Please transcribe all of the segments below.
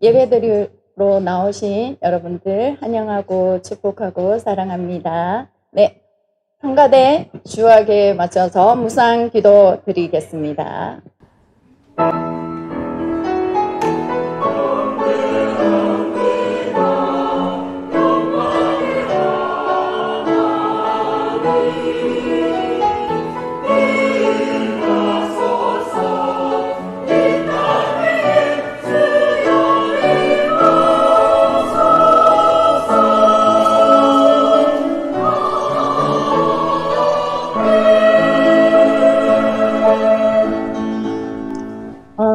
예배드리러 나오신 여러분들 환영하고 축복하고 사랑합니다. 네, 성가대 주악에 맞춰서 무상 기도 드리겠습니다.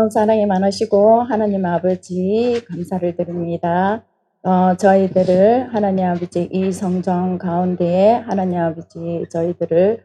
사랑이 많으시고 하나님 아버지 감사를 드립니다. 저희들을 하나님 아버지 이 성전 가운데에 하나님 아버지 저희들을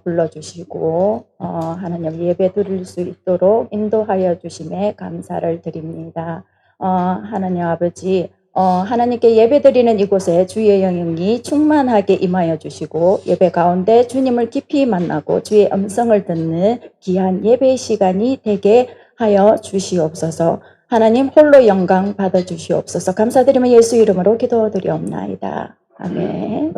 불러주시고 하나님 예배 드릴 수 있도록 인도하여 주심에 감사를 드립니다. 하나님 아버지 하나님께 예배 드리는 이곳에 주의 영향이 충만하게 임하여 주시고 예배 가운데 주님을 깊이 만나고 주의 음성을 듣는 귀한 예배 시간이 되게 하여 주시옵소서. 하나님 홀로 영광 받아 주시옵소서. 감사드리며 예수 이름으로 기도드리옵나이다. 아멘.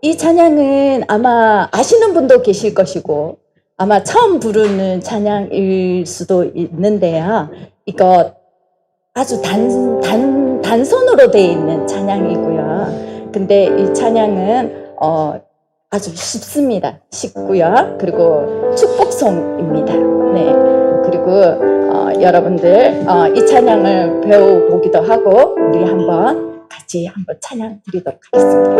이 찬양은 아마 아시는 분도 계실 것이고 아마 처음 부르는 찬양일 수도 있는데요. 이거 아주 단손으로 되어 있는 찬양이고요. 근데 이 찬양은 아주 쉽습니다. 쉽고요. 그리고 축복송입니다. 네. 그리고 여러분들 이 찬양을 배워보기도 하고 우리 한번 같이 한번 찬양 드리도록 하겠습니다.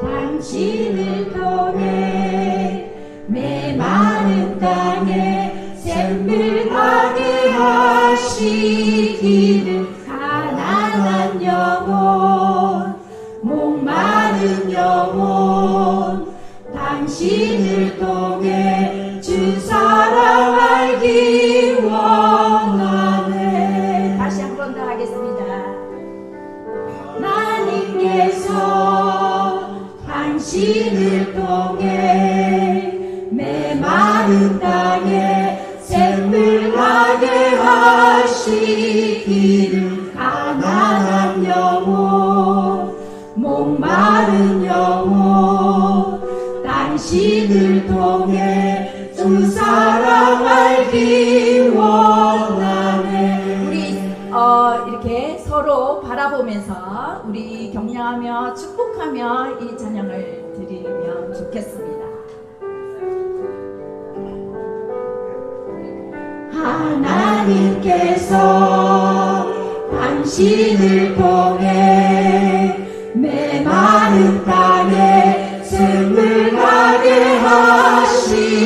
당신을 통해 메마른 땅에 샘을 가게 하시기를 가난한 영혼 목마른 영혼 당신을 통해 주 사랑 알기 원하네. 다시 한 번 더 하겠습니다. 하나님께서 당신을 통해 메마른 땅에 샘을 가게 하시기를 가난한 영혼 목마른 영혼 당신을 통해 주 사랑 알기 원하네. 우리 이렇게 서로 바라보면서 우리 격려하며 축복하며 이 찬양을 드리면 좋겠습니다. 하나님께서 당신을 통해 메마른 땅에 샘을 가게 하시기를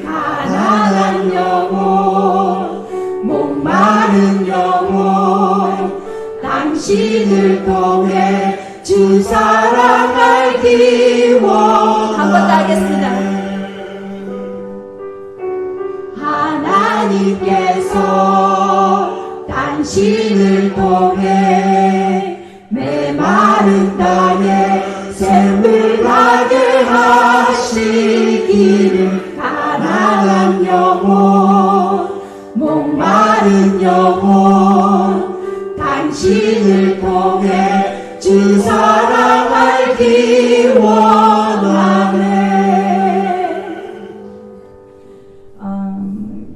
가난한 영혼 목마른 영혼 당신을 통해 주 사랑 알기 원. 한 번 더 하겠습니다. 하나님께서 당신을 통해 메마른 땅에 샘을 가게 하시기를 가난한 영혼 목마른 영혼 당신을 통해 주 사랑 알기 원하네.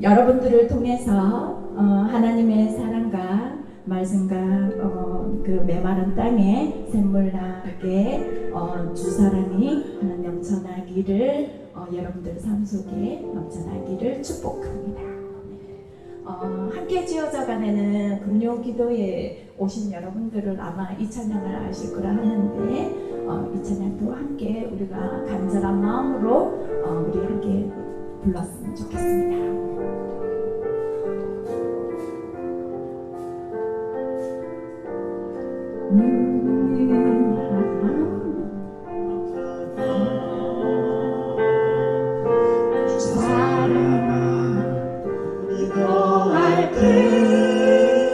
여러분들을 통해서 하나님의 사랑과 말씀과 그 메마른 땅에 샘물 나게 주 사랑이 넘쳐나기를 여러분들 삶 속에 넘쳐나기를 축복합니다. 함께 지어져가는 금요기도에 오신 여러분들은 아마 이 찬양을 아실 거라 하는데 이 찬양도 함께 우리가 간절한 마음으로 우리 함께 불렀으면 좋겠습니다. 사랑아 기도할 때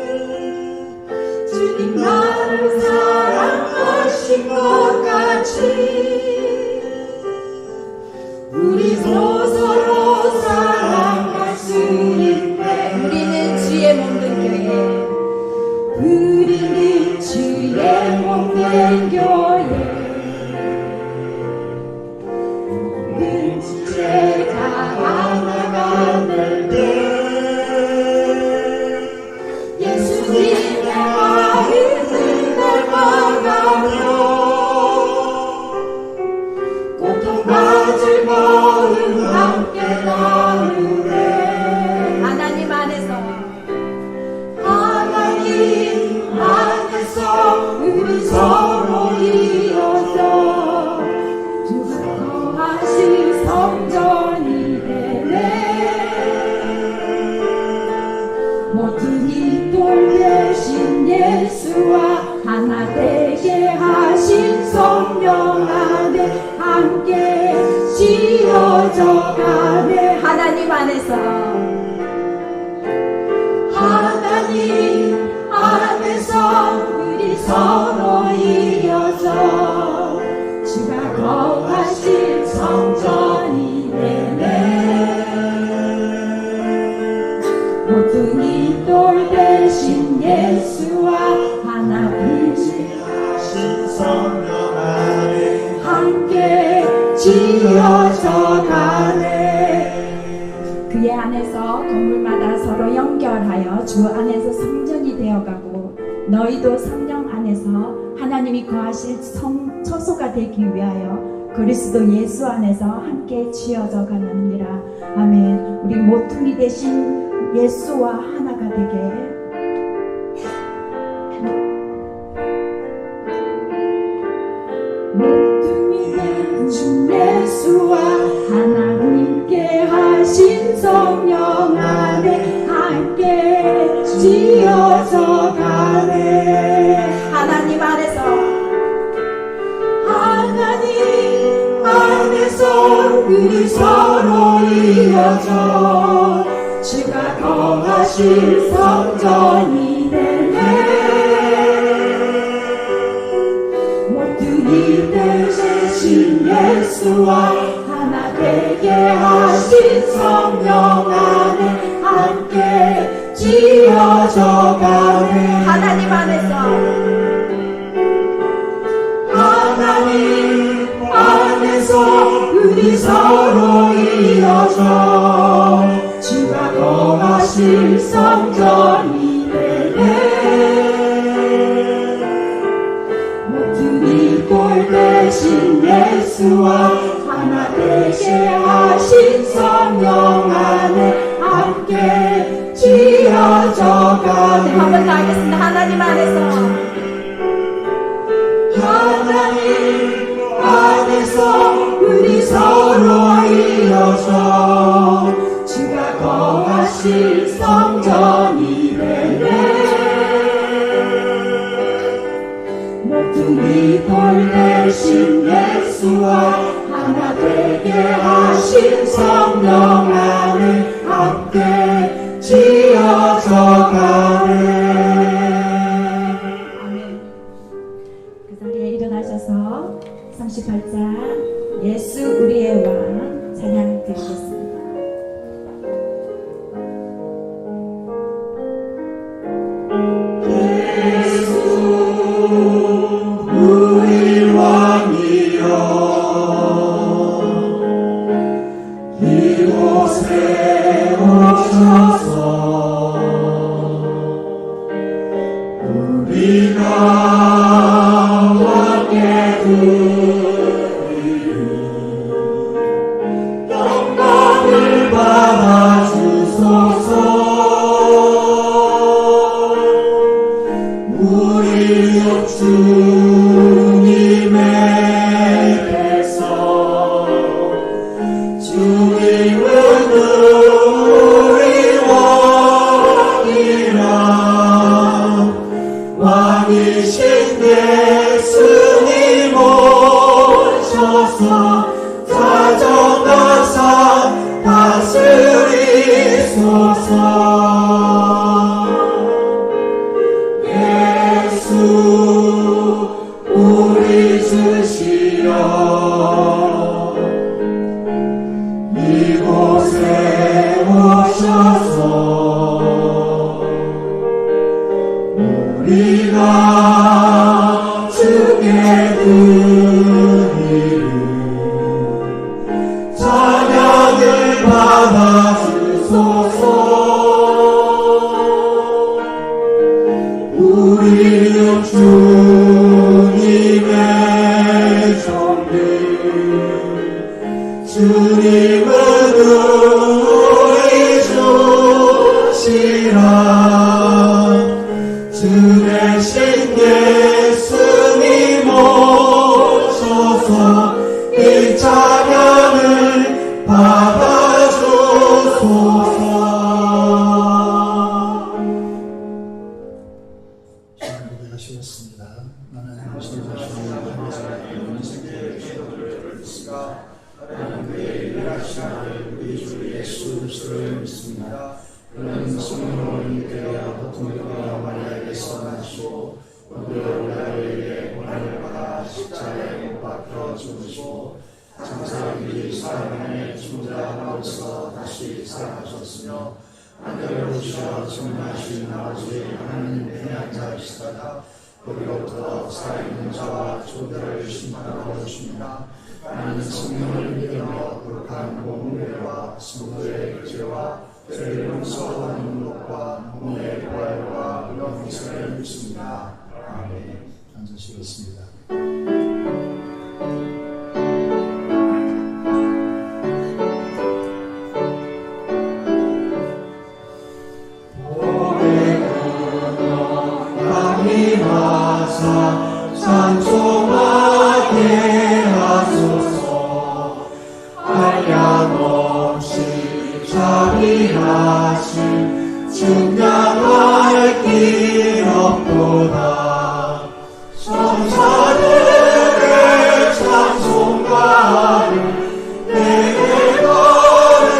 서로 이어져 주가 거하실 성전이 되네. 모퉁이 돌 대신 예수와 하나님 하신 성령 안에 함께 지어져 가네. 그의 안에서 건물마다 서로 연결하여 주 안에서 성전이 되어가고 너희도 성령 안에서 하나님이 거하실 처소가 되기 위하여 그리스도 예수 안에서 함께 지어져 가느니라. 아멘. 우리 모퉁이 대신 예수와 하나가 되게 모퉁이 대신 예수와 하나님께 하신 성령 안에 함께 지어져 가네. 하나님 안에서 우리 서로 이어져 주가 거하실 성전이 되네. 모퉁이 되신 예수와 하나 되게 하신 성령 안에 함께 지어져 가네. 하나님 안에서 우리 서로 이어져 주가 거하실 성전이 되네. 모퉁이 돌 대신 예수와 하나 되게 하신 성령 안에 함께 지어져 가네. 한번 더 하겠습니다. 하나님 안에서 우리 서로 이어져 주가 거하실 성전이 되네. 모퉁이 돌 대신 예수와 하나 되게 하신 성령 안에 함께 지어져 가네. 아멘. 그 자리에 일어나셔서 38장 예수 우리의 왕 찬양 드리겠습니다. 우리 왕이여 이곳에 오셔서 우리가 왕께 영광을 받아주소서. 우리 주님에게서 주님은 우리 왕이라. 왕이신 예수님 오셔서 다정하사 다스리소서. 예수 우리 주시여 이곳에 오셔서 우리가 주께 드리는 찬양을 받아주소서. 우리 주님의 종들 주님은 우리 주시라. 주 대신 예수님 오셔서 이 찬양을 받아주소서. 하시겠습니다. 나는 하나님의 일하신 우리 주 예수 그리스도를 믿습니다. 그는 성령으로 인도하여 모퉁이와 말라에게서 나시고 우리를 주시고 장사님이 사랑에 충장하셔서 다시 살아나셨으며 하늘에 오셔 정하신 아버지 하나님의 양자이시다가 우리로부터 살아있는 자와 죽은 심판하러 오십니다. 나는 성령을 믿으며 거룩한 공회와 성도의 죄와 죄를 용서하는 것과 몸의 부활과 영생을 믿습니다. 아멘. 앉으시겠습니다. 찬송하게 하소서. 한량없이 자비하신 증량할 길 없도다. 천사들의 찬송가를 내게 거르시소서.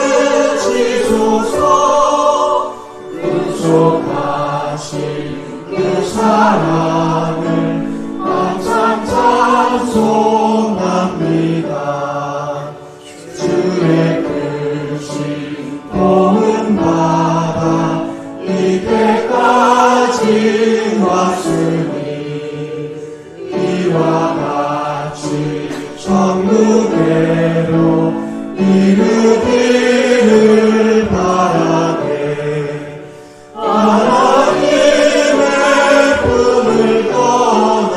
은속하신 그 사랑을 항상 찬송합니다. 주의 크신 도움 받아 이때까지 왔으니 이와 같이 천국에로 이르기를 바라네. 하나님의 품을 떠나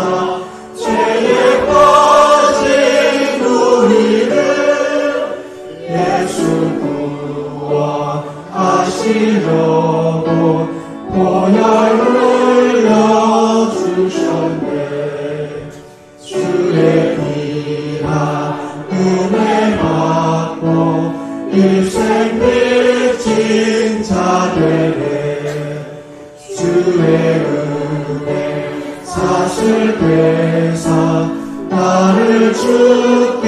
죄에 빠진 우리를 예수 구원하시려고 보혈 흘려주셨네. 주의 귀한 은혜 받고 일생 빚진 자 되네. 주의 은혜 사슬 되사 나를 주께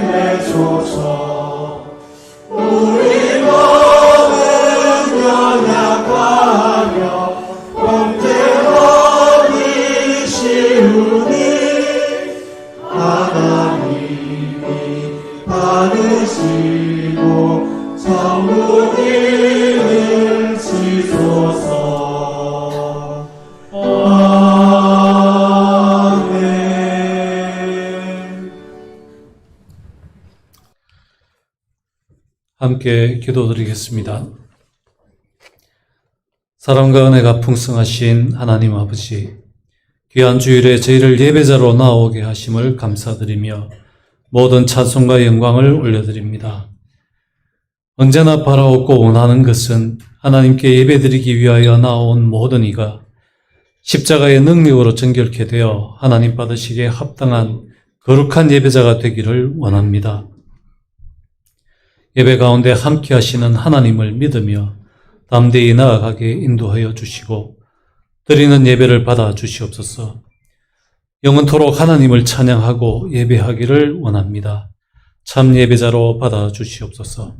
내소서. 우리 몸은 연약하며 범죄하기 쉬우니 하나님이 받으시고 천국을 지소서. 아멘. 함께 기도드리겠습니다. 사랑과 은혜가 풍성하신 하나님 아버지, 귀한 주일에 저희를 예배자로 나오게 하심을 감사드리며 모든 찬송과 영광을 올려드립니다. 언제나 바라옵고 원하는 것은 하나님께 예배드리기 위하여 나온 모든 이가 십자가의 능력으로 정결케 되어 하나님 받으시기에 합당한 거룩한 예배자가 되기를 원합니다. 예배 가운데 함께 하시는 하나님을 믿으며 담대히 나아가게 인도하여 주시고 드리는 예배를 받아 주시옵소서. 영원토록 하나님을 찬양하고 예배하기를 원합니다. 참 예배자로 받아 주시옵소서.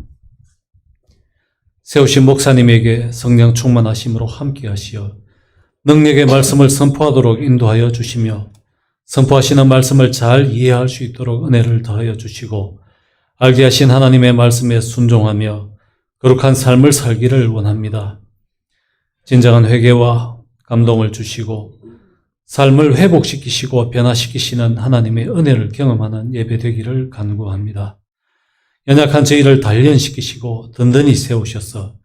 세우신 목사님에게 성령 충만하심으로 함께 하시어 능력의 말씀을 선포하도록 인도하여 주시며 선포하시는 말씀을 잘 이해할 수 있도록 은혜를 더하여 주시고 알게 하신 하나님의 말씀에 순종하며 거룩한 삶을 살기를 원합니다. 진정한 회개와 감동을 주시고 삶을 회복시키시고 변화시키시는 하나님의 은혜를 경험하는 예배 되기를 간구합니다. 연약한 저희를 단련시키시고 든든히 세우셔서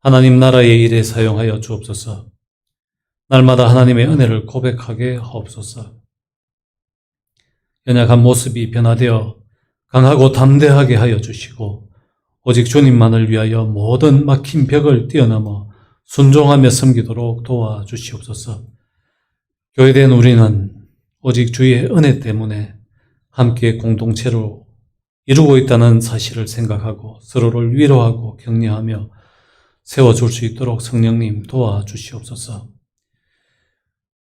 하나님 나라의 일에 사용하여 주옵소서. 날마다 하나님의 은혜를 고백하게 하옵소서. 연약한 모습이 변화되어 강하고 담대하게 하여 주시고 오직 주님만을 위하여 모든 막힌 벽을 뛰어넘어 순종하며 섬기도록 도와주시옵소서. 교회된 우리는 오직 주의 은혜 때문에 함께 공동체로 이루고 있다는 사실을 생각하고 서로를 위로하고 격려하며 세워줄 수 있도록 성령님 도와주시옵소서.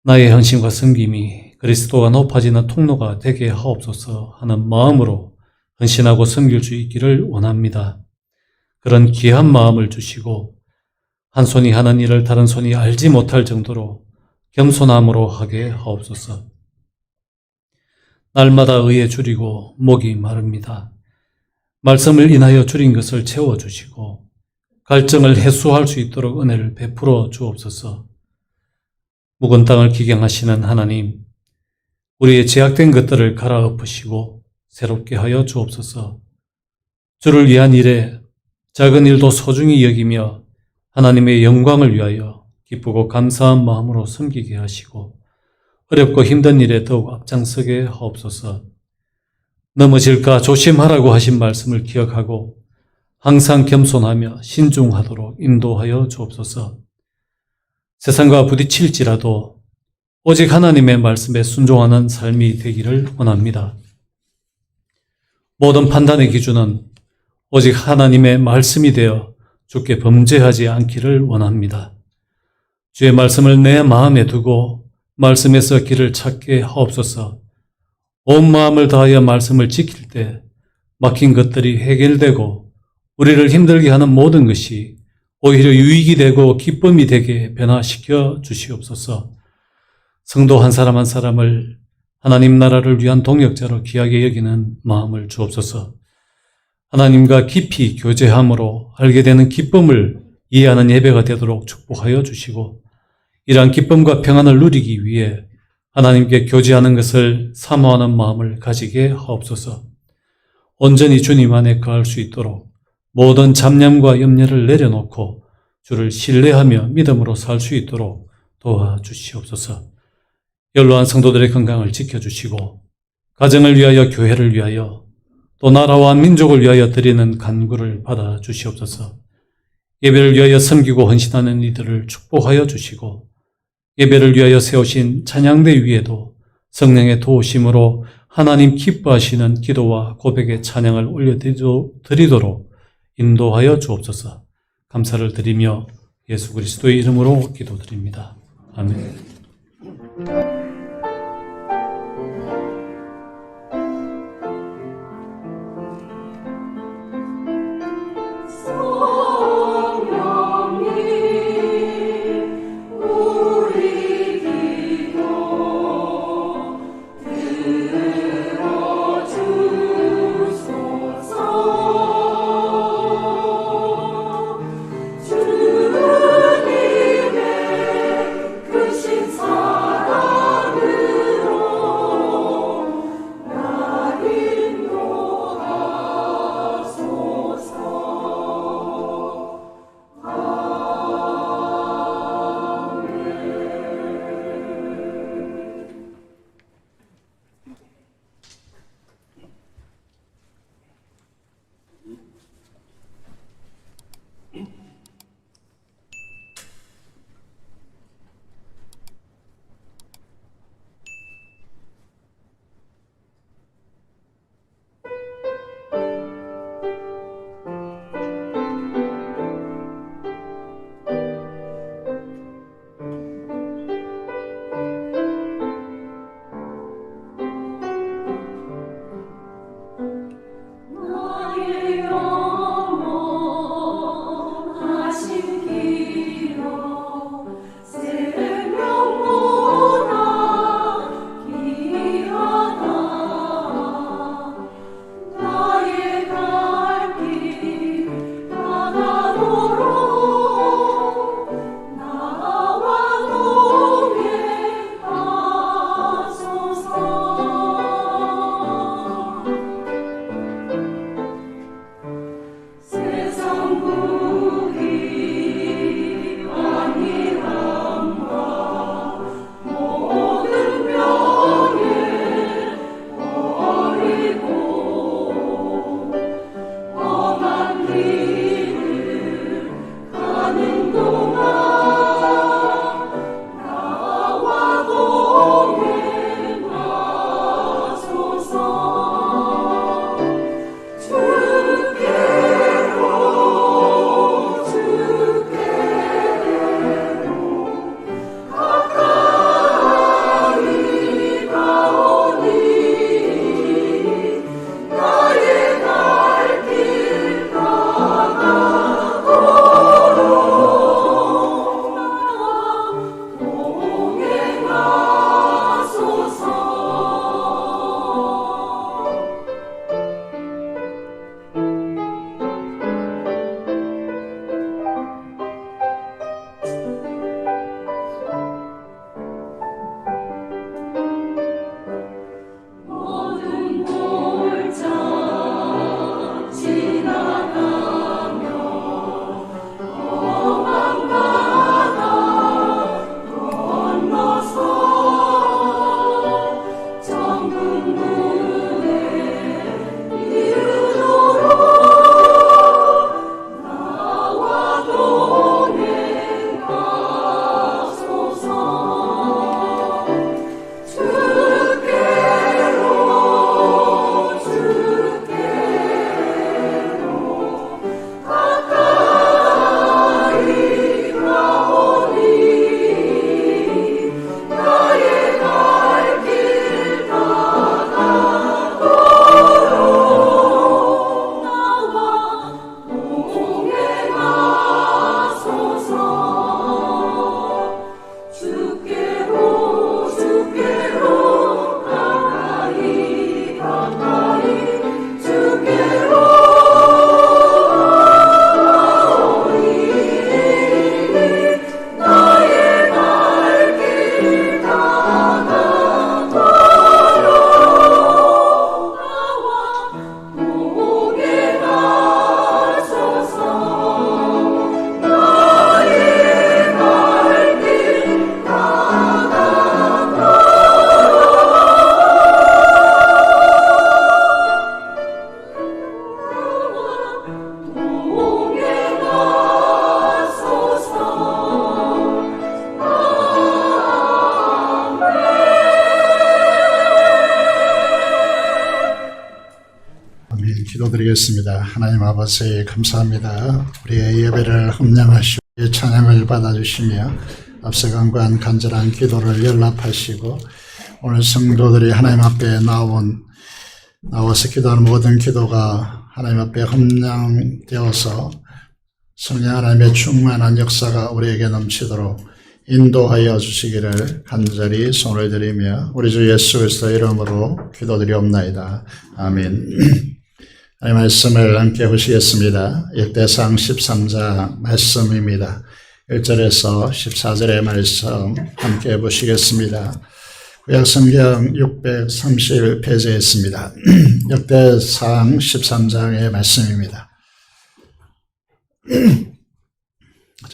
나의 헌신과 섬김이 그리스도가 높아지는 통로가 되게 하옵소서 하는 마음으로 헌신하고 섬길 수 있기를 원합니다. 그런 귀한 마음을 주시고 한 손이 하는 일을 다른 손이 알지 못할 정도로 겸손함으로 하게 하옵소서. 날마다 의에 줄이고 목이 마릅니다. 말씀을 인하여 줄인 것을 채워주시고 갈증을 해소할 수 있도록 은혜를 베풀어 주옵소서. 묵은 땅을 기경하시는 하나님, 우리의 제약된 것들을 갈아엎으시고 새롭게 하여 주옵소서. 주를 위한 일에 작은 일도 소중히 여기며 하나님의 영광을 위하여 기쁘고 감사한 마음으로 섬기게 하시고 어렵고 힘든 일에 더욱 앞장서게 하옵소서. 넘어질까 조심하라고 하신 말씀을 기억하고 항상 겸손하며 신중하도록 인도하여 주옵소서. 세상과 부딪힐지라도 오직 하나님의 말씀에 순종하는 삶이 되기를 원합니다. 모든 판단의 기준은 오직 하나님의 말씀이 되어 주께 범죄하지 않기를 원합니다. 주의 말씀을 내 마음에 두고 말씀에서 길을 찾게 하옵소서. 온 마음을 다하여 말씀을 지킬 때 막힌 것들이 해결되고 우리를 힘들게 하는 모든 것이 오히려 유익이 되고 기쁨이 되게 변화시켜 주시옵소서. 성도 한 사람 한 사람을 하나님 나라를 위한 동역자로 귀하게 여기는 마음을 주옵소서. 하나님과 깊이 교제함으로 알게 되는 기쁨을 이해하는 예배가 되도록 축복하여 주시고 이러한 기쁨과 평안을 누리기 위해 하나님께 교제하는 것을 사모하는 마음을 가지게 하옵소서. 온전히 주님 안에 거할 수 있도록 모든 잡념과 염려를 내려놓고 주를 신뢰하며 믿음으로 살 수 있도록 도와주시옵소서. 연로한 성도들의 건강을 지켜주시고 가정을 위하여 교회를 위하여 또 나라와 민족을 위하여 드리는 간구를 받아 주시옵소서. 예배를 위하여 섬기고 헌신하는 이들을 축복하여 주시고 예배를 위하여 세우신 찬양대 위에도 성령의 도우심으로 하나님 기뻐하시는 기도와 고백의 찬양을 올려드리도록 인도하여 주옵소서. 감사를 드리며 예수 그리스도의 이름으로 기도드립니다. 아멘. 주님의 크신 사랑 기도드리겠습니다. 하나님 아버지 감사합니다. 우리의 예배를 흠량하시고 찬양을 받아주시며 앞서 간구한 간절한 기도를 연락하시고 오늘 성도들이 하나님 앞에 나와서 기도하는 모든 기도가 하나님 앞에 흠량되어서 성령 하나님의 충만한 역사가 우리에게 넘치도록 인도하여 주시기를 간절히 손을 들이며 우리 주 예수 그리스도 이름으로 기도드리옵나이다. 아멘. 하나님 말씀을 함께 보시겠습니다. 역대상 13장 말씀입니다. 1절에서 14절의 말씀 함께 보시겠습니다. 구약성경 631페이지에 있습니다. 역대상 13장의 말씀입니다.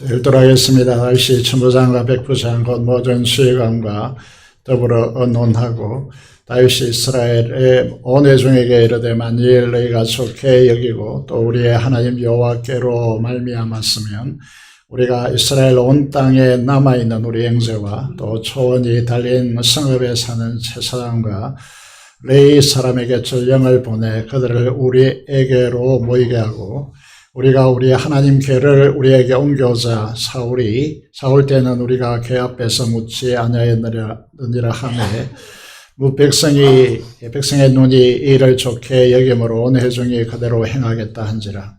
읽도록하겠습니다. 다윗이 천부장과 백부장 곧 모든 수의관과 더불어 언론하고 다윗이 이스라엘의 온 회중에게 이르되 만일 너희가 좋게 여기고 또 우리의 하나님 여호와께로 말미암았으면 우리가 이스라엘 온 땅에 남아있는 우리 형제와 또 초원이 달린 성읍에 사는 제사장과 레위 사람에게 전령을 보내 그들을 우리에게로 모이게 하고 우리가 우리 하나님 궤를 우리에게 옮겨오자 사울 때는 우리가 궤 앞에서 묻지 아니하였느니라 하매 백성의 눈이 이를 좋게 여김으로 온 회중이 그대로 행하겠다 한지라.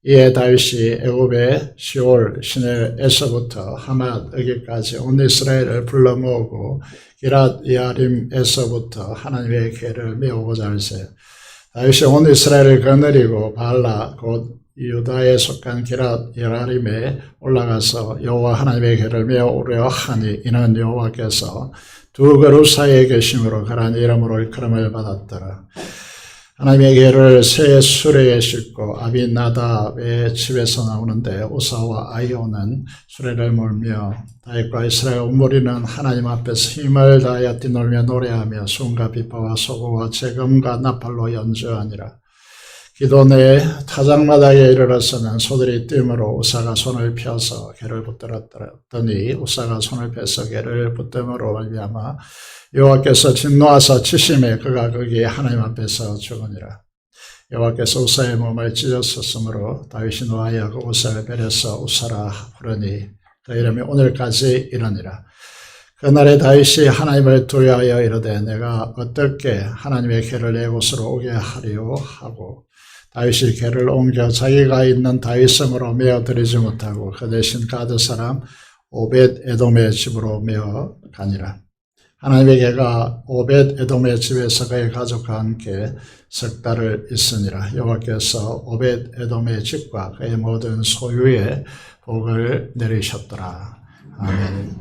이에 다윗이 애굽의 시올 시내에서부터 하맛 어기까지 온 이스라엘을 불러 모으고 기랏 여아림에서부터 하나님의 궤를 메우고자 할세. 다윗이 온 이스라엘을 거느리고 발라 곧 유다에 속한 기랏 여아림에 올라가서 여호와 하나님의 궤를 메우려 하니 이는 여호와께서 두 그룹 사이에 계심으로 그러한 이름으로 일컬음을 받았더라. 하나님의 궤를 새 수레에 싣고 아비나답의 집에서 나오는데 우사와 아히오는 수레를 몰며 다윗과 이스라엘 온 무리는 하나님 앞에서 힘을 다하여 뛰놀며 노래하며 순과 비파와 소고와 재금과 나팔로 연주하니라. 기도내 타작마당에 이르러서는 소들이 뛰므로 우사가 손을 펴서 궤를 붙들었더니 우사가 손을 펴서 궤를 붙듦으로 말미암아 여호와께서 진노하사 치심에 그가 거기 하나님 앞에서 죽으니라. 여호와께서 우사의 몸을 찢었었으므로 다윗이 노하여 그 우사를 베려서 우사라 부르니 그 이름이 오늘까지 이르니라. 그날에 다윗이 하나님을 두려워하여 이르되 내가 어떻게 하나님의 궤를 내 곳으로 오게 하리오 하고 다윗이 궤를 옮겨 자기가 있는 다윗성으로 메어드리지 못하고 그 대신 가드 사람 오벳 에돔의 집으로 메어 가니라. 하나님의 궤가 오벳 에돔의 집에서 그의 가족과 함께 석 달을 있으니라. 여호와께서 오벳 에돔의 집과 그의 모든 소유에 복을 내리셨더라. 아멘.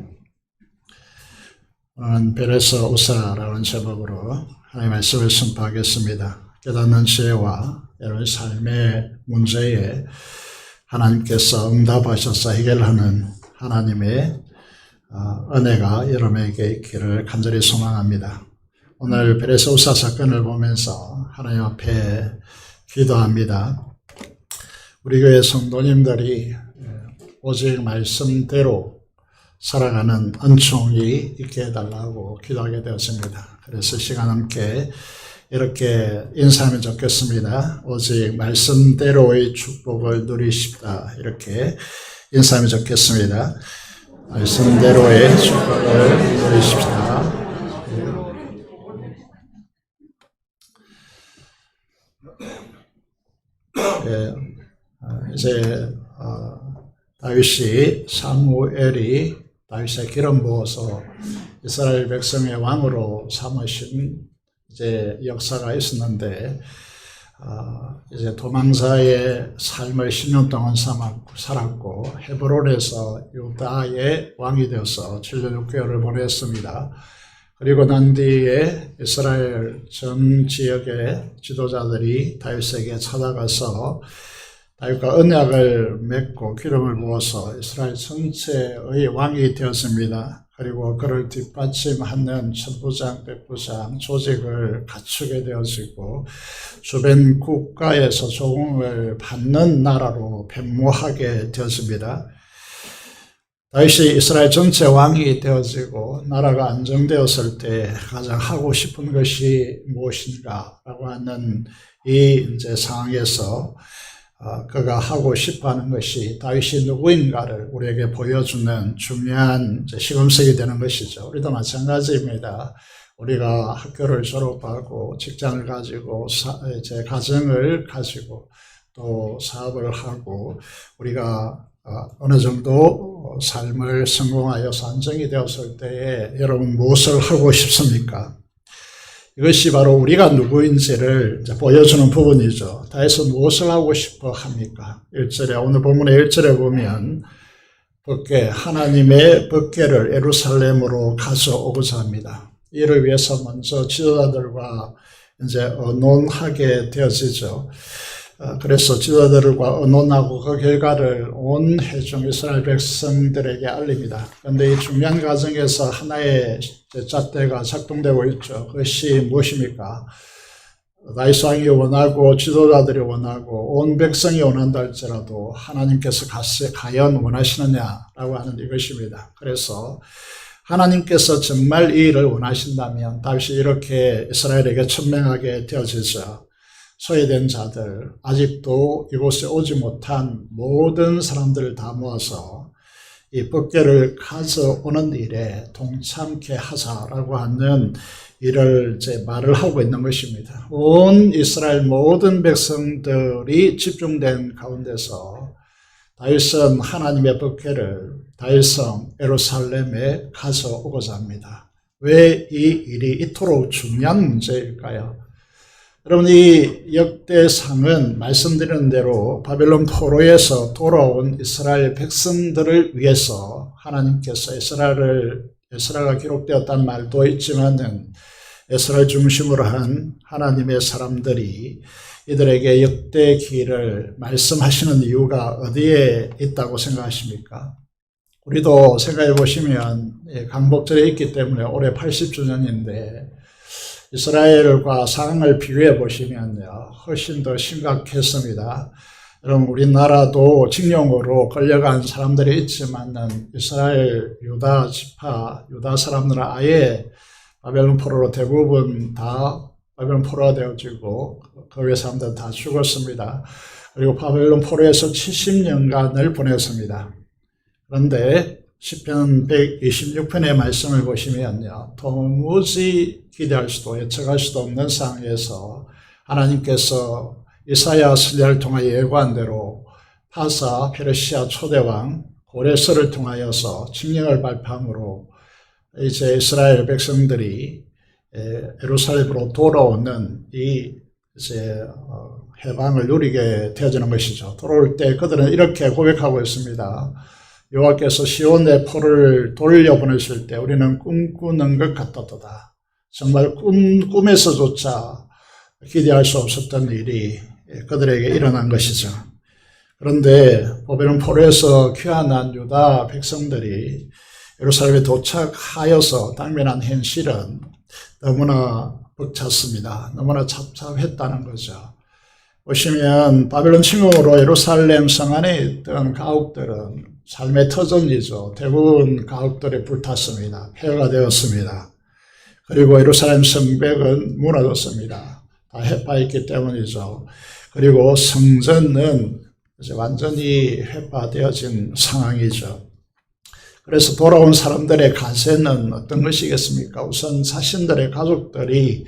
오늘은 베레서 우사라는 제목으로 하나님의 말씀을 선포하겠습니다. 깨닫는 지혜와 여러분 삶의 문제에 하나님께서 응답하셔서 해결하는 하나님의 은혜가 여러분에게 있기를 간절히 소망합니다. 오늘 베레서 우사 사건을 보면서 하나님 앞에 기도합니다. 우리 교회 성도님들이 오직 말씀대로 살아가는 은총이 있게 해달라고 기도하게 되었습니다. 그래서 시간 함께 이렇게 인사하면 좋겠습니다. 오직 말씀대로의 축복을 누리십다. 이렇게 인사하면 좋겠습니다. 말씀대로의 축복을 누리십시다. 이제 다윗이 사무엘이 다윗의 기름 부어서 이스라엘 백성의 왕으로 삼으신 이제 역사가 있었는데 이제 도망자의 삶을 10년 동안 살았고 헤브론에서 유다의 왕이 되어서 7년 6개월을 보냈습니다. 그리고 난 뒤에 이스라엘 전 지역의 지도자들이 다윗에게 찾아가서 다윗과 언약을 맺고 기름을 부어서 이스라엘 전체의 왕이 되었습니다. 그리고 그를 뒷받침하는 천부장, 백부장 조직을 갖추게 되어지고 주변 국가에서 조공을 받는 나라로 변모하게 되었습니다. 다윗이 이스라엘 전체 왕이 되어지고 나라가 안정되었을 때 가장 하고 싶은 것이 무엇인가라고 하는 이 이제 상황에서 그가 하고 싶어하는 것이 다윗이 누구인가를 우리에게 보여주는 중요한 시금석이 되는 것이죠. 우리도 마찬가지입니다. 우리가 학교를 졸업하고 직장을 가지고 이제 가정을 가지고 또 사업을 하고 우리가 어느 정도 삶을 성공하여서 안정이 되었을 때에 여러분 무엇을 하고 싶습니까? 이것이 바로 우리가 누구인지를 이제 보여주는 부분이죠. 다윗은 무엇을 하고 싶어 합니까? 1절에, 오늘 본문의 1절에 보면 하나님의 법궤를 예루살렘으로 가져오고자 합니다. 이를 위해서 먼저 지도자들과 이제 의논하게 되어지죠. 그래서 지도자들과 의논하고 그 결과를 온 회중 이스라엘 백성들에게 알립니다. 그런데 이 중요한 과정에서 하나의 잣대가 작동되고 있죠. 그것이 무엇입니까? 다윗 왕이 원하고 지도자들이 원하고 온 백성이 원한다 할지라도 하나님께서 과연 원하시느냐라고 하는 이것입니다. 그래서 하나님께서 정말 이 일을 원하신다면 다윗이 이렇게 이스라엘에게 천명하게 되어지죠. 소외된 자들, 아직도 이곳에 오지 못한 모든 사람들을 다 모아서 이 법궤를 가져오는 일에 동참케 하자라고 하는 일을 이제 말을 하고 있는 것입니다. 온 이스라엘 모든 백성들이 집중된 가운데서 다윗은 하나님의 법궤를 다윗성 예루살렘에 가져오고자 합니다. 왜 이 일이 이토록 중요한 문제일까요? 여러분, 이 역대상은 말씀드리는 대로 바벨론 포로에서 돌아온 이스라엘 백성들을 위해서 하나님께서 에스라가 기록되었다는 말도 있지만은 에스라를 중심으로 한 하나님의 사람들이 이들에게 역대기를 말씀하시는 이유가 어디에 있다고 생각하십니까? 우리도 생각해 보시면 강복절에 있기 때문에 올해 80주년인데 이스라엘과 상황을 비교해 보시면요, 훨씬 더 심각했습니다. 여러분, 우리나라도 징용으로 끌려간 사람들이 있지만은 이스라엘 유다 지파, 유다 사람들은 아예 바벨론 포로로 대부분 다 바벨론 포로가 되어지고 그 외 사람들은 다 죽었습니다. 그리고 바벨론 포로에서 70년간을 보냈습니다. 그런데 시편 126편의 말씀을 보시면요, 도무지 기대할 수도 예측할 수도 없는 상황에서 하나님께서 이사야 선지자를 통하여 예고한 대로 파사 페르시아 초대왕 고레스를 통하여서 칙령을 발표함으로 이제 이스라엘 백성들이 예루살렘으로 돌아오는 이 이제 해방을 누리게 되어지는 것이죠. 돌아올 때 그들은 이렇게 고백하고 있습니다. 여호와께서 시온의 포를 돌려보내실 때 우리는 꿈꾸는 것 같았도다. 정말 꿈에서조차 기대할 수 없었던 일이 그들에게 일어난 것이죠. 그런데 바벨론 포로에서 귀환한 유다 백성들이 예루살렘에 도착하여서 당면한 현실은 너무나 벅찼습니다. 너무나 답답했다는 거죠. 보시면 바벨론 침공으로 예루살렘 성 안에 있던 가옥들은 삶의 터전이죠. 대부분 가옥들이 불탔습니다. 폐허가 되었습니다. 그리고 예루살렘 성벽은 무너졌습니다. 다 해파했기 때문이죠. 그리고 성전은 이제 완전히 해파되어진 상황이죠. 그래서 돌아온 사람들의 가세는 어떤 것이겠습니까? 우선 자신들의 가족들이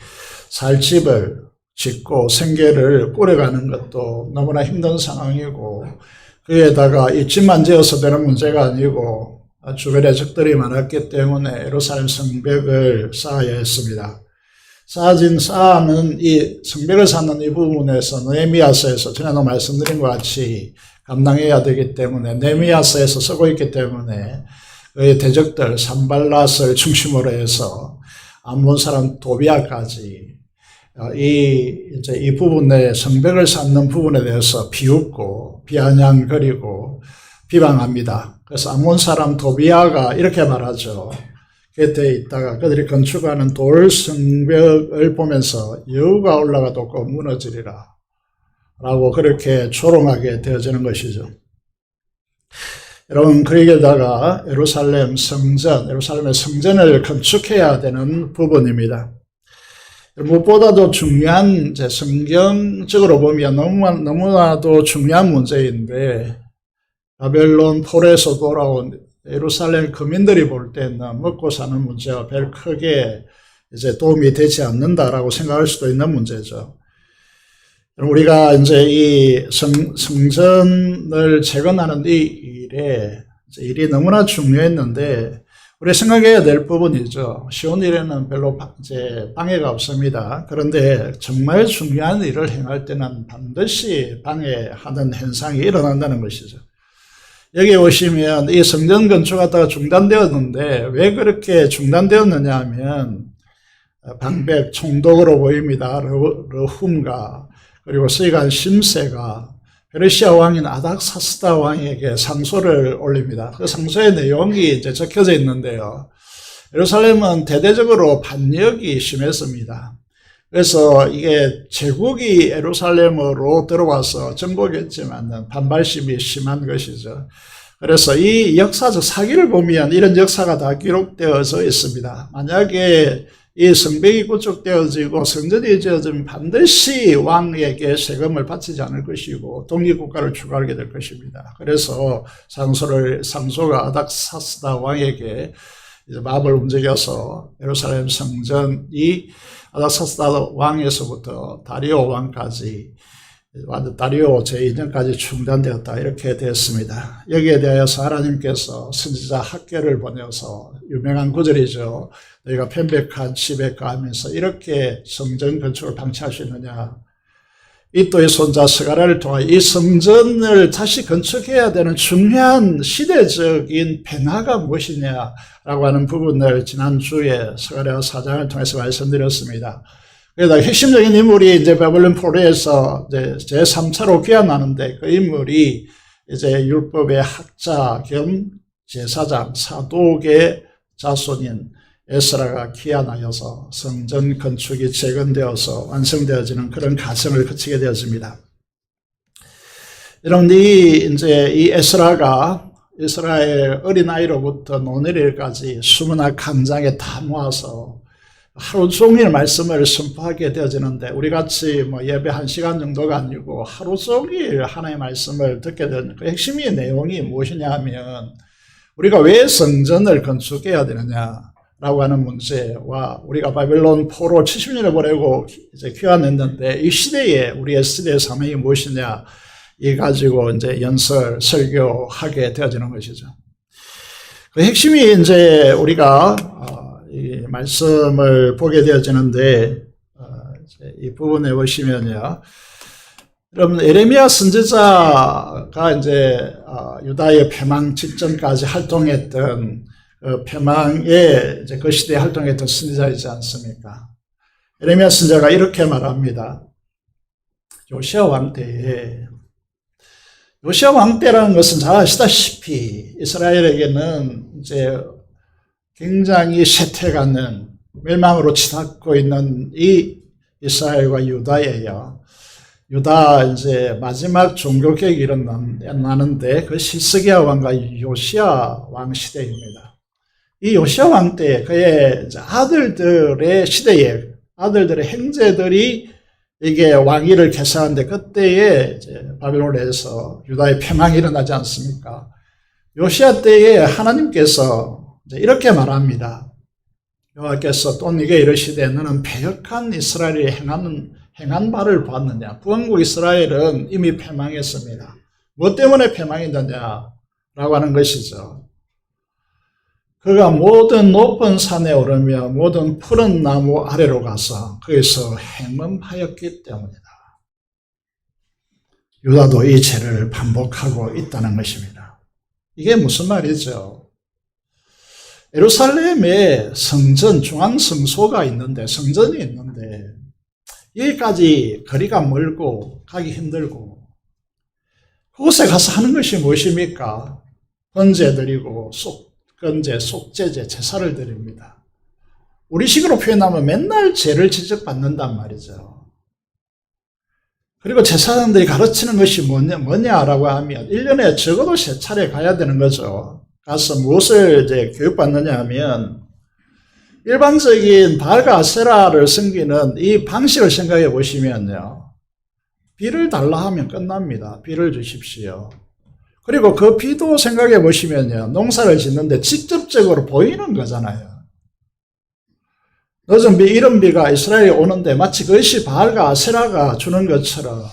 살 집을 짓고 생계를 꾸려가는 것도 너무나 힘든 상황이고, 그에다가 이 집만 지어서 되는 문제가 아니고 주변에 적들이 많았기 때문에 예루살렘 성벽을 쌓아야 했습니다. 쌓는 이 성벽을 쌓는 이 부분에서 느헤미야서에서 전에도 말씀드린 것 같이 감당해야 되기 때문에, 느헤미야서에서 쓰고 있기 때문에 그의 대적들 산발랏을 중심으로 해서 암몬 사람 도비아까지 이 부분에 성벽을 쌓는 부분에 대해서 비웃고 비아냥거리고 비방합니다. 그래서 암몬 사람 도비아가 이렇게 말하죠. 곁에 있다가 그들이 건축하는 돌 성벽을 보면서 여우가 올라가도 꼭 무너지리라 라고 그렇게 조롱하게 되어지는 것이죠. 여러분, 거기에다가 예루살렘의 성전을 건축해야 되는 부분입니다. 무엇보다도 중요한, 성경적으로 보면 너무나도 중요한 문제인데, 바벨론 포로에서 돌아온 예루살렘 거민들이 볼 때는 먹고 사는 문제와 별 크게 도움이 되지 않는다라고 생각할 수도 있는 문제죠. 우리가 이 성전을 재건하는 이 일이 너무나 중요했는데, 우리 생각해야 될 부분이죠. 쉬운 일에는 별로 방해가 없습니다. 그런데 정말 중요한 일을 행할 때는 반드시 방해하는 현상이 일어난다는 것이죠. 여기 오시면 이 성전 건축하다가 중단되었는데, 왜 그렇게 중단되었느냐 하면, 방백, 총독으로 보입니다. 르훔과, 그리고 서기관 심세가 페르시아 왕인 아닥사스다 왕에게 상소를 올립니다. 그 상소의 내용이 적혀져 있는데요. 예루살렘은 대대적으로 반역이 심했습니다. 그래서 이게 제국이 예루살렘으로 들어와서 정복했지만 반발심이 심한 것이죠. 그래서 이 역사적 사기를 보면 이런 역사가 다 기록되어져 있습니다. 만약에 이 성벽이 구축되어지고 성전이 지어지면 반드시 왕에게 세금을 바치지 않을 것이고 독립국가를 추구하게 될 것입니다. 그래서 상소가 아닥사스다 왕에게 마음을 움직여서 예루살렘 성전이 아닥사스다 왕에서부터 다리오 왕까지, 다리오 제2년까지 중단되었다, 이렇게 되었습니다. 여기에 대하여서 하나님께서 선지자 학개를 보내서, 유명한 구절이죠. 너희가 편백한 지백가 하면서 이렇게 성전 건축을 방치할 수 있느냐. 이또의 손자 스가랴를 통해 이 성전을 다시 건축해야 되는 중요한 시대적인 변화가 무엇이냐라고 하는 부분을 지난주에 스가랴 4장을 통해서 말씀드렸습니다. 그러다 핵심적인 인물이 바벨론 포로에서 제3차로 귀환하는데, 그 인물이 율법의 학자 겸 제사장, 사독의 자손인 에스라가 귀환하여서 성전 건축이 재건되어서 완성되어지는 그런 과정을 거치게 되었습니다. 여러분, 이 에스라가 이스라엘 어린아이로부터 노년일까지 수문학 강장에 다 모아서 하루 종일 말씀을 선포하게 되어지는데, 우리 같이 예배 1시간 정도가 아니고 하루 종일 하나님의 말씀을 듣게 되는 그 핵심의 내용이 무엇이냐 하면, 우리가 왜 성전을 건축해야 되느냐라고 하는 문제와, 우리가 바벨론 포로 70년을 보내고 귀환했는데 이 시대에 우리의 시대의 사명이 무엇이냐, 이 가지고 설교하게 되어지는 것이죠. 그 핵심이 우리가 이 말씀을 보게 되어지는데, 이 부분에 보시면요. 여러분, 에레미야 선지자가 유다의 패망 직전까지 활동했던 패망의 그 시대에 활동했던 선지자이지 않습니까? 에레미야 선지자가 이렇게 말합니다. 요시야 왕 때라는 것은 잘 아시다시피 이스라엘에게는 굉장히 쇠퇴가는 멸망으로 치닫고 있는 이 이스라엘과 유다예요. 유다 마지막 종교개혁이 일어나는데, 그것이 스기야 왕과 요시야 왕 시대입니다. 이 요시야 왕 때 그의 아들들의 시대에, 아들들의 형제들이 이게 왕위를 개상하는데, 그때에 바벨론에서 유다의 패망이 일어나지 않습니까? 요시야 때에 하나님께서 이렇게 말합니다. 여호와께서 또 네게 이르시되 너는 패역한 이스라엘이 행한 바를 보았느냐. 구원국 이스라엘은 이미 패망했습니다. 무엇 때문에 패망했느냐라고 하는 것이죠. 그가 모든 높은 산에 오르며 모든 푸른 나무 아래로 가서 거기서 행음하였기 때문이다. 유다도 이 죄를 반복하고 있다는 것입니다. 이게 무슨 말이죠? 예루살렘에 성전, 중앙성소가 있는데, 성전이 있는데, 여기까지 거리가 멀고 가기 힘들고, 그곳에 가서 하는 것이 무엇입니까? 번제 드리고 건제, 속죄제, 제사를 드립니다. 우리식으로 표현하면 맨날 죄를 지적받는단 말이죠. 그리고 제사장들이 가르치는 것이 뭐냐라고 하면 1년에 적어도 3차례 가야 되는 거죠. 가서 무엇을 이제 교육받느냐 하면 일반적인 바알과 아세라를 섬기는 이 방식을 생각해 보시면요. 비를 달라 하면 끝납니다. 비를 주십시오. 그리고 그 비도 생각해 보시면요. 농사를 짓는데 직접적으로 보이는 거잖아요. 늦은 비, 이른 비가 이스라엘에 오는데 마치 그것이 바알과 아세라가 주는 것처럼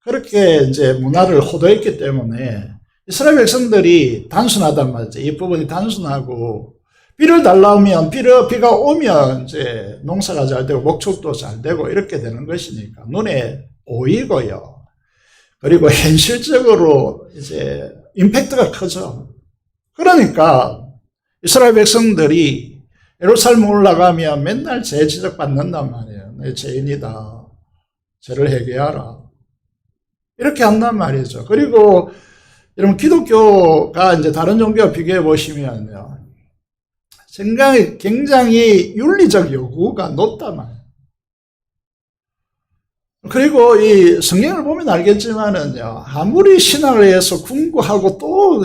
그렇게 이제 문화를 호도했기 때문에 이스라엘 백성들이 단순하단 말이죠. 이 부분이 단순하고 비를 달라오면 비가 오면 이제 농사가 잘 되고 목축도 잘 되고 이렇게 되는 것이니까 눈에 보이고요. 그리고 현실적으로 이제 임팩트가 크죠. 그러니까 이스라엘 백성들이 예루살렘 올라가면 맨날 죄 지적받는단 말이에요. 내 죄인이다. 죄를 회개하라. 이렇게 한단 말이죠. 그리고 여러분 기독교가 이제 다른 종교와 비교해 보시면요. 굉장히 윤리적 요구가 높단 말이에요. 그리고 이 성경을 보면 알겠지만은요. 아무리 신앙을 위해서 궁구하고 또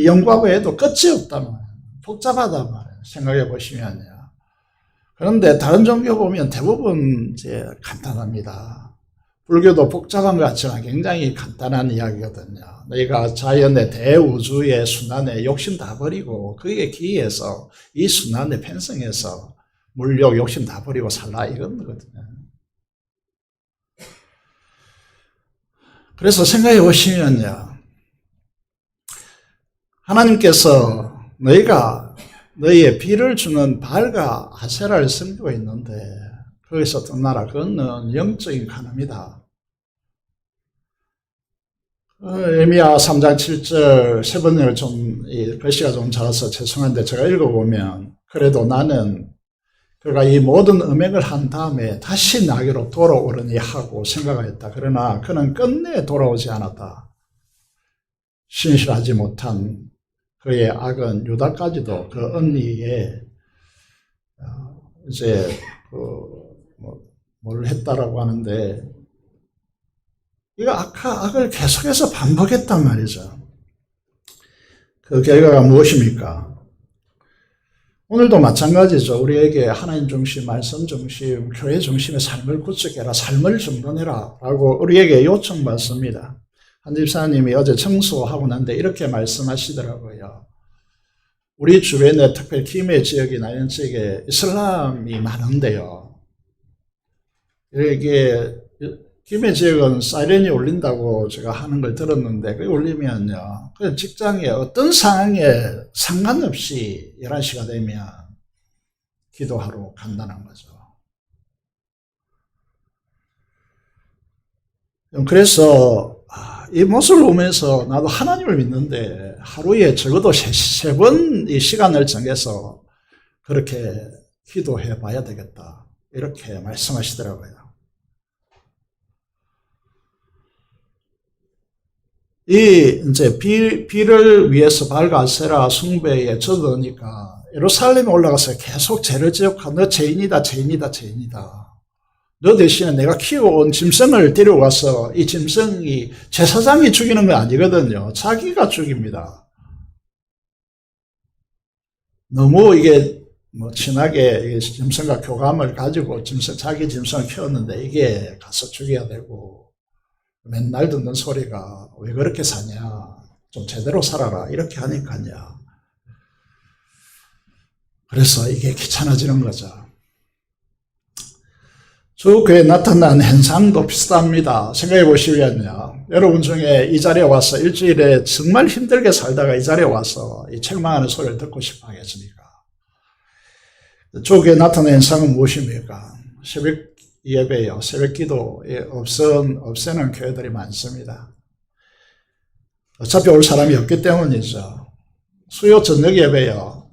연구하고 해도 끝이 없단 말이에요. 복잡하단 말이에요. 생각해 보시면요. 그런데 다른 종교 보면 대부분 이제 간단합니다. 불교도 복잡한 것 같지만 굉장히 간단한 이야기거든요. 너희가 자연의 대우주의 순환에 욕심 다 버리고 거기에 기해서 이 순환에 편성해서 물욕 욕심 다 버리고 살라 이건 거거든요. 그래서 생각해 보시면요. 하나님께서 너희의 비를 주는 바알과 아세라를 섬기고 있는데 거기서 떠나라. 그거는 영적인 가늠이다. 에레미야 3장 7절 세 번을 글씨가 좀 작아서 죄송한데 제가 읽어보면 그래도 나는 그가 이 모든 음행을 한 다음에 다시 나에게로 돌아오려니 하고 생각하였다. 그러나 그는 끝내 돌아오지 않았다. 신실하지 못한 그의 악은 유다까지도 그 언니의 이제 뭘 했다라고 하는데 이거 악을 계속해서 반복했단 말이죠. 그 결과가 무엇입니까? 오늘도 마찬가지죠. 우리에게 하나님 중심, 말씀 중심, 교회 중심의 삶을 구축해라, 삶을 정돈해라 라고 우리에게 요청받습니다. 한 집사님이 어제 청소하고 난데 이렇게 말씀하시더라고요. 우리 주변에 특별히 김해 지역이나 이런 지역에 이슬람이 많은데요. 이게 김해 지역은 사이렌이 울린다고 제가 하는 걸 들었는데 그게 울리면요. 그 직장에 어떤 상황에 상관없이 11시가 되면 기도하러 간다는 거죠. 그래서 이 모습을 보면서 나도 하나님을 믿는데 하루에 적어도 세 번 이 시간을 정해서 그렇게 기도해 봐야 되겠다. 이렇게 말씀하시더라고요. 이제 비를 위해서 바알과 아세라 숭배에 젖으니까 예루살렘에 올라가서 계속 죄를 지적하고 너 죄인이다. 너 대신에 내가 키워온 짐승을 데려와서 이 짐승이 제사장이 죽이는 건 아니거든요. 자기가 죽입니다. 너무 이게 친하게 짐승과 교감을 가지고 자기 짐승을 키웠는데 이게 가서 죽여야 되고 맨날 듣는 소리가 왜 그렇게 사냐, 좀 제대로 살아라 이렇게 하니까요. 그래서 이게 귀찮아지는 거죠. 주교에 나타난 현상도 비슷합니다. 생각해 보시면요. 여러분 중에 이 자리에 와서 일주일에 정말 힘들게 살다가 이 자리에 와서 이 책망하는 소리를 듣고 싶어 하겠습니까? 주교에 나타난 현상은 무엇입니까? 새벽 예배요. 새벽 기도에 없애는 교회들이 많습니다. 어차피 올 사람이 없기 때문이죠. 수요 저녁 예배요.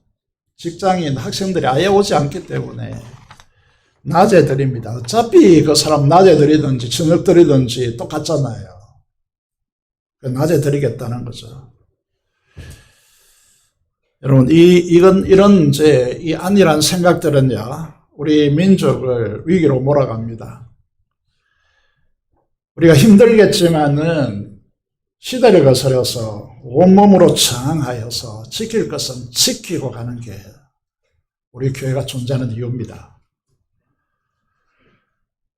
직장인 학생들이 아예 오지 않기 때문에 낮에 드립니다. 어차피 그 사람 낮에 드리든지 저녁 드리든지 똑같잖아요. 낮에 드리겠다는 거죠. 여러분, 이런 이 안일한 생각들은요, 우리 민족을 위기로 몰아갑니다. 우리가 힘들겠지만은 시대를 거스려서 온몸으로 저항하여서 지킬 것은 지키고 가는 게 우리 교회가 존재하는 이유입니다.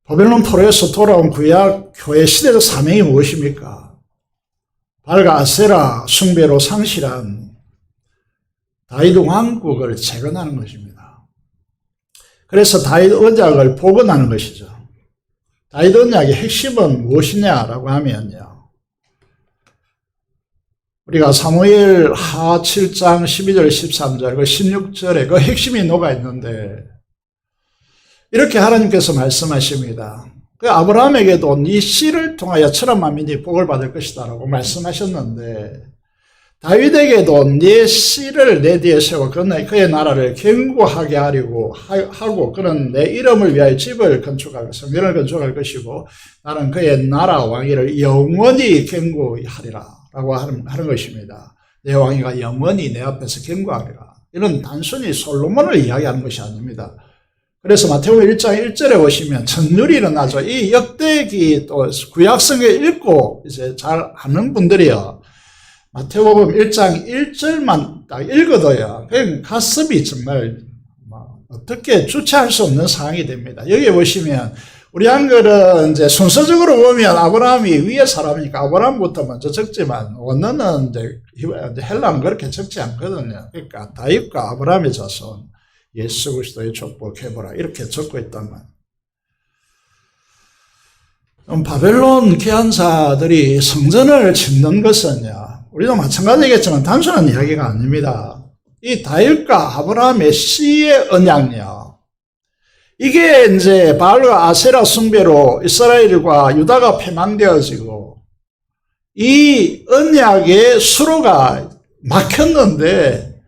바벨론 포로에서 돌아온 구약 교회 시대적 사명이 무엇입니까? 발과 아세라 숭배로 상실한 다윗 왕국을 재건하는 것입니다. 그래서 다윗 언약을 복원하는 것이죠. 다윗 언약의 핵심은 무엇이냐라고 하면요, 우리가 사무엘 하 7장 12절 13절 그 16절에 그 핵심이 녹아 있는데, 이렇게 하나님께서 말씀하십니다. 그 아브라함에게도 네 씨를 통하여 천한 만민이 복을 받을 것이다 라고 말씀하셨는데, 다윗에게도 네 씨를 내 뒤에 세워 그의 나라를 견고하게 하고 그는 내 이름을 위하여 집을 건축할 성전을 건축할 것이고 나는 그의 나라 왕위를 영원히 견고히 하리라 라고 하는 것입니다. 내 왕위가 영원히 내 앞에서 견고하리라. 이는 단순히 솔로몬을 이야기하는 것이 아닙니다. 그래서 마태복음 1장 1절에 보시면 천년이 일어나죠. 이 역대기 또 구약성에 읽고 이제 잘 아는 분들이요, 마태복음 1장 1절만 딱 읽어도요, 그냥 가슴이 정말 어떻게 주체할 수 없는 상황이 됩니다. 여기 보시면 우리 한글은 이제 순서적으로 보면 아브라함이 위에 사람이니까 아브라함부터 먼저 적지만 원어는 이제 헬라는 그렇게 적지 않거든요. 그러니까 다윗과 아브라함의 자손 예수 그리스도의 족복해보라 이렇게 적고 있다만, 바벨론 귀환자들이 성전을 짓는 것은요, 우리도 마찬가지겠지만 단순한 이야기가 아닙니다. 이 다윗과 아브라함의 씨의 언약이요, 이게 이제 바알과 아세라 숭배로 이스라엘과 유다가 패망되어지고 이 언약의 수로가 막혔는데,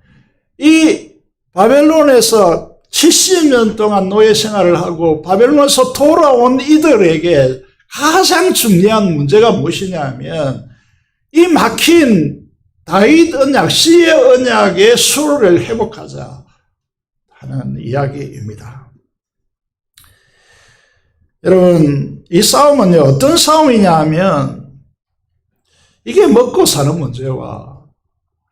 이 바벨론에서 70년 동안 노예 생활을 하고 바벨론에서 돌아온 이들에게 가장 중요한 문제가 무엇이냐면 이 막힌 다윗 언약, 씨의 언약의 수로를 회복하자 하는 이야기입니다. 여러분, 이 싸움은요, 어떤 싸움이냐 하면 이게 먹고 사는 문제와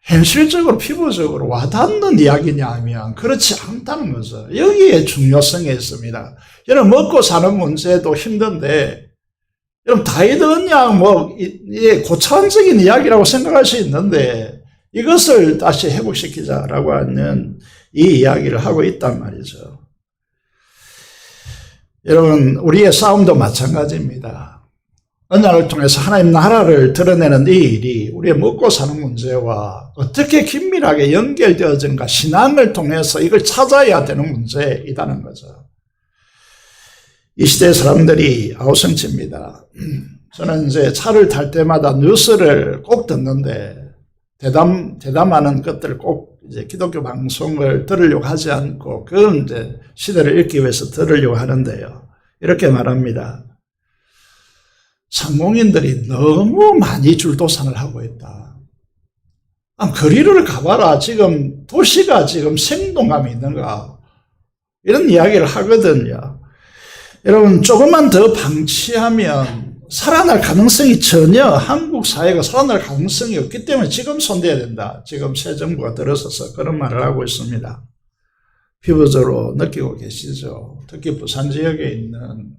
현실적으로 피부적으로 와닿는 이야기냐 하면 그렇지 않다는 거죠. 여기에 중요성이 있습니다. 여러분, 먹고 사는 문제도 힘든데, 여러분, 다윗 언약 고차원적인 이야기라고 생각할 수 있는데 이것을 다시 회복시키자라고 하는 이 이야기를 하고 있단 말이죠. 여러분, 우리의 싸움도 마찬가지입니다. 언약을 통해서 하나님 나라를 드러내는 이 일이 우리의 먹고 사는 문제와 어떻게 긴밀하게 연결되어진가, 신앙을 통해서 이걸 찾아야 되는 문제이다는 거죠. 이 시대 사람들이 아우성치입니다. 저는 이제 차를 탈 때마다 뉴스를 꼭 듣는데 대담하는 것들을 꼭 이제 기독교 방송을 들으려고 하지 않고 그건 이제 시대를 읽기 위해서 들으려고 하는데요. 이렇게 말합니다. 상공인들이 너무 많이 줄도산을 하고 있다. 거리를 가봐라. 지금 도시가 지금 생동감이 있는가. 이런 이야기를 하거든요. 여러분, 조금만 더 방치하면 살아날 가능성이 전혀, 한국 사회가 살아날 가능성이 없기 때문에 지금 손대야 된다. 지금 새 정부가 들어서서 그런 말을 하고 있습니다. 피부적으로 느끼고 계시죠. 특히 부산 지역에 있는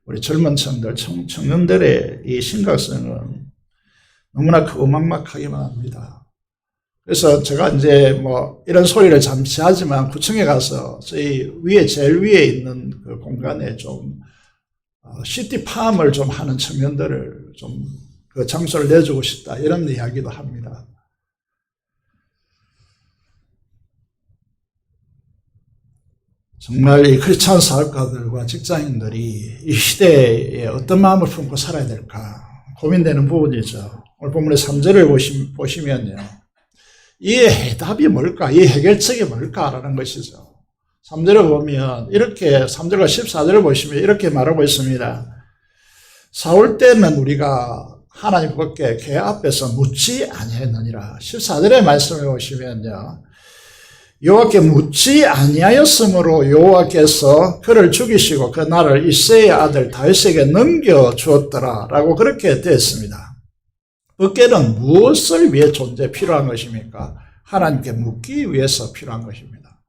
우리 젊은 층들, 청년들의 이 심각성은 너무나 어막막하기만 합니다. 그래서 제가 이제 이런 소리를 잠시 하지만 구청에 가서 저희 제일 위에 있는 그 공간에 좀 시티팜을 좀 하는 청년들을 좀 그 장소를 내주고 싶다, 이런 이야기도 합니다. 정말 이 크리스찬 사업가들과 직장인들이 이 시대에 어떤 마음을 품고 살아야 될까 고민되는 부분이죠. 오늘 본문의 3절을 보시면요, 이 해답이 뭘까? 이 해결책이 뭘까라는 것이죠. 3절을 보면 이렇게, 3절과 14절을 보시면 이렇게 말하고 있습니다. 사울 때는 우리가 하나님께 그 앞에서 묻지 아니했느니라. 14절의 말씀을 보시면요, 여호와께 묻지 아니하였으므로 여호와께서 그를 죽이시고 그 나라를 이새의 아들 다윗에게 넘겨주었더라라고 그렇게 되었습니다. 법궤는 무엇을 위해 필요한 것입니까? 하나님께 묻기 위해서 필요한 것입니다.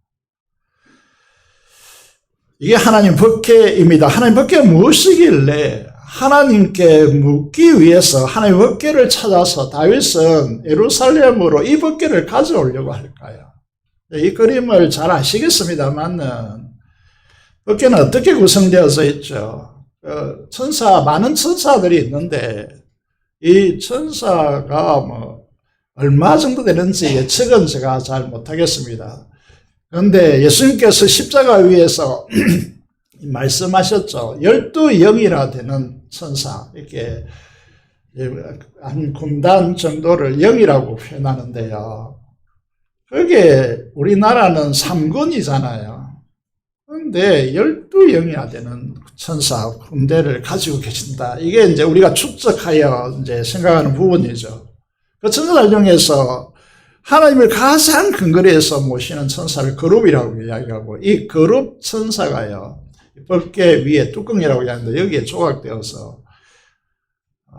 이게 하나님 법궤입니다. 하나님 법궤가 무엇이길래 하나님께 묻기 위해서 하나님 법궤를 찾아서 다윗은 예루살렘으로 이 법궤를 가져오려고 할까요? 이 그림을 잘 아시겠습니다만은 법궤는 어떻게 구성되어져 있죠? 많은 천사들이 있는데 이 천사가 얼마 정도 되는지 예측은 제가 잘 못하겠습니다. 그런데 예수님께서 십자가 위에서 말씀하셨죠. 12영이라 되는 천사, 이렇게 한 군단 정도를 영이라고 표현하는데요. 그게 우리나라는 3군이잖아요. 그런데 12영이나 되는 천사 군대를 가지고 계신다. 이게 이제 우리가 추측하여 이제 생각하는 부분이죠. 그 천사들 중에서 하나님을 가장 근거리에서 모시는 천사를 거룹이라고 이야기하고, 이 거룹 천사가요, 법궤 위에 뚜껑이라고 이야기하는데 여기에 조각되어서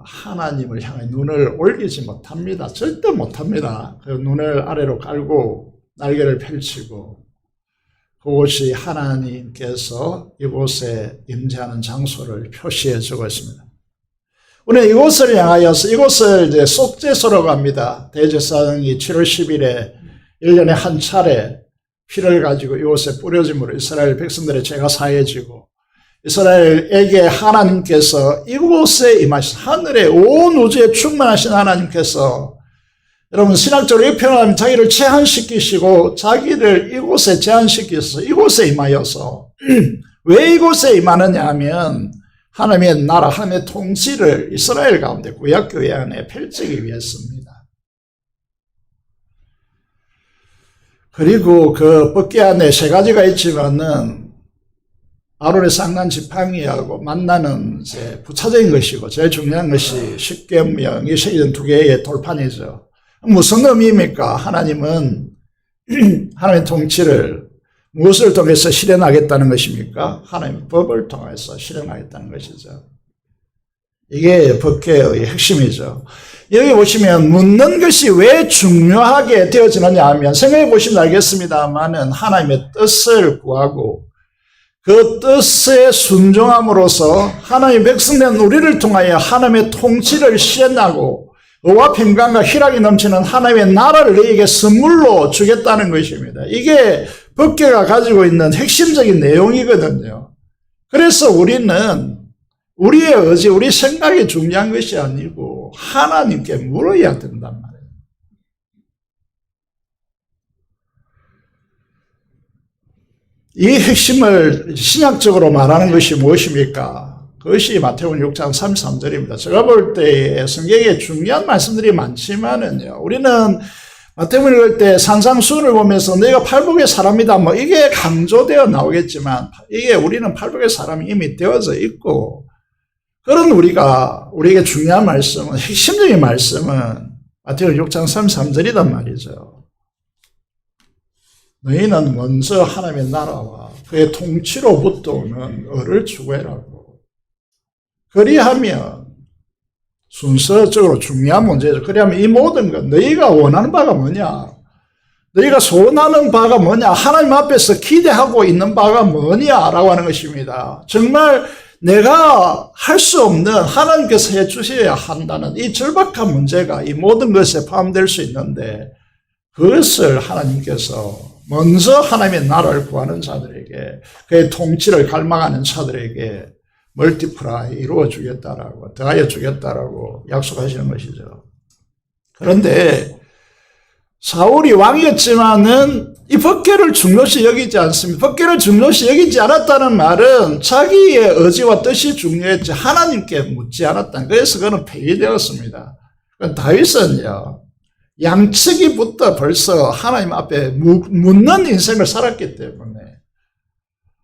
하나님을 향해 눈을 올리지 못합니다. 절대 못합니다. 그 눈을 아래로 깔고 날개를 펼치고, 그곳이 하나님께서 이곳에 임재하는 장소를 표시해 주고 있습니다. 우리는 이곳을 향하여서, 이곳을 이제 속죄소라고 합니다. 대제사장이 7월 10일에 1년에 한 차례 피를 가지고 이곳에 뿌려짐으로 이스라엘 백성들의 죄가 사해지고, 이스라엘에게 하나님께서 이곳에 임하신, 하늘의 온 우주에 충만하신 하나님께서, 여러분 신학적으로 이렇게 표현하면 자기를 제한시키시고 자기를 이곳에 제한시켜서 이곳에 임하여서 왜 이곳에 임하느냐 하면 하나님의 나라, 하나님의 통치를 이스라엘 가운데 구약교회 안에 펼치기 위해서입니다. 그리고 그 법궤 안에 세 가지가 있지만은 아론의 쌍난 지팡이하고 만나는 이제 부차적인 것이고, 제일 중요한 것이 십계명이 새겨진 두 개의 돌판이죠. 무슨 의미입니까? 하나님은 하나님의 통치를 무엇을 통해서 실현하겠다는 것입니까? 하나님의 법을 통해서 실현하겠다는 것이죠. 이게 법궤의 핵심이죠. 여기 보시면 묻는 것이 왜 중요하게 되어지느냐 하면, 생각해 보시면 알겠습니다만은 하나님의 뜻을 구하고 그 뜻에 순종함으로써 하나님의 백성된 우리를 통하여 하나님의 통치를 실현하고 의와 평강과 희락이 넘치는 하나님의 나라를 너희에게 선물로 주겠다는 것입니다. 이게 법궤가 가지고 있는 핵심적인 내용이거든요. 그래서 우리는 우리의 의지, 우리 생각이 중요한 것이 아니고 하나님께 물어야 된단 말이에요. 이 핵심을 신약적으로 말하는 것이 무엇입니까? 그것이 마태복음 6장 33절입니다. 제가 볼 때 성경에 중요한 말씀들이 많지만은요, 우리는 마태복음 읽을 때 산상수훈을 보면서 너희가 팔복의 사람이다, 이게 강조되어 나오겠지만, 이게 우리는 팔복의 사람이 이미 되어져 있고, 그런 우리에게 중요한 말씀은, 핵심적인 말씀은 마태복음 6장 33절이란 말이죠. 너희는 먼저 하나님의 나라와 그의 통치로부터 오는 의를 추구해라고. 그리하면 순서적으로 중요한 문제죠. 그리하면 이 모든 것, 너희가 원하는 바가 뭐냐, 너희가 소원하는 바가 뭐냐, 하나님 앞에서 기대하고 있는 바가 뭐냐라고 하는 것입니다. 정말 내가 할 수 없는 하나님께서 해주셔야 한다는 이 절박한 문제가 이 모든 것에 포함될 수 있는데, 그것을 하나님께서 먼저 하나님의 나라를 구하는 자들에게, 그의 통치를 갈망하는 자들에게 멀티플라이 이루어 주겠다라고, 더하여 주겠다라고 약속하시는 것이죠. 그런데 사울이 왕이었지만은 이 법궤를 중요시 여기지 않습니다. 법궤를 중요시 여기지 않았다는 말은 자기의 의지와 뜻이 중요했지 하나님께 묻지 않았다. 그래서 그는 폐기되었습니다. 다윗은요, 양측이부터 벌써 하나님 앞에 묻는 인생을 살았기 때문에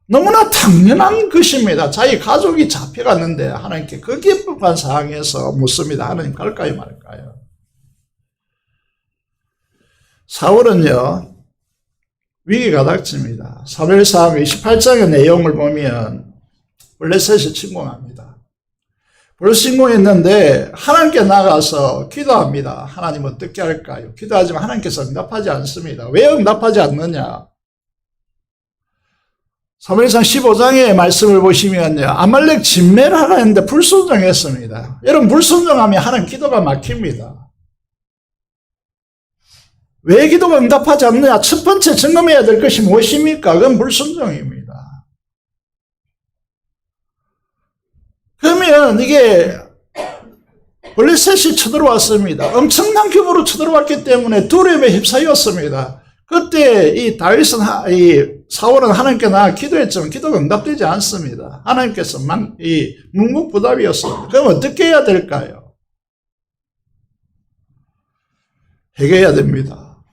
너무나 당연한 것입니다. 자기 가족이 잡혀갔는데 하나님께 그 기법한 상황에서 묻습니다. 하나님 갈까요 말까요? 사울은요, 위기가 닥칩니다. 사무엘상 28장의 내용을 보면 블레셋이 침공합니다. 침공했는데 하나님께 나가서 기도합니다. 하나님 어떻게 할까요? 기도하지만 하나님께서 응답하지 않습니다. 왜 응답하지 않느냐? 사무엘상 15장의 말씀을 보시면요, 아말렉 진멸을 하라 했는데 불순종했습니다. 여러분, 불순종하면 하나님 기도가 막힙니다. 왜 기도가 응답하지 않느냐? 첫 번째 점검해야 될 것이 무엇입니까? 그건 불순종입니다. 그러면 이게 블레셋이 쳐들어왔습니다. 엄청난 규모로 쳐들어왔기 때문에 두려움에 휩싸였습니다. 그때 이 다윗은, 사울은 하나님께 나아 기도했지만 기도가 응답되지 않습니다. 하나님께서 묵묵부답이었습니다. 그럼 어떻게 해야 될까요? 회개해야 됩니다.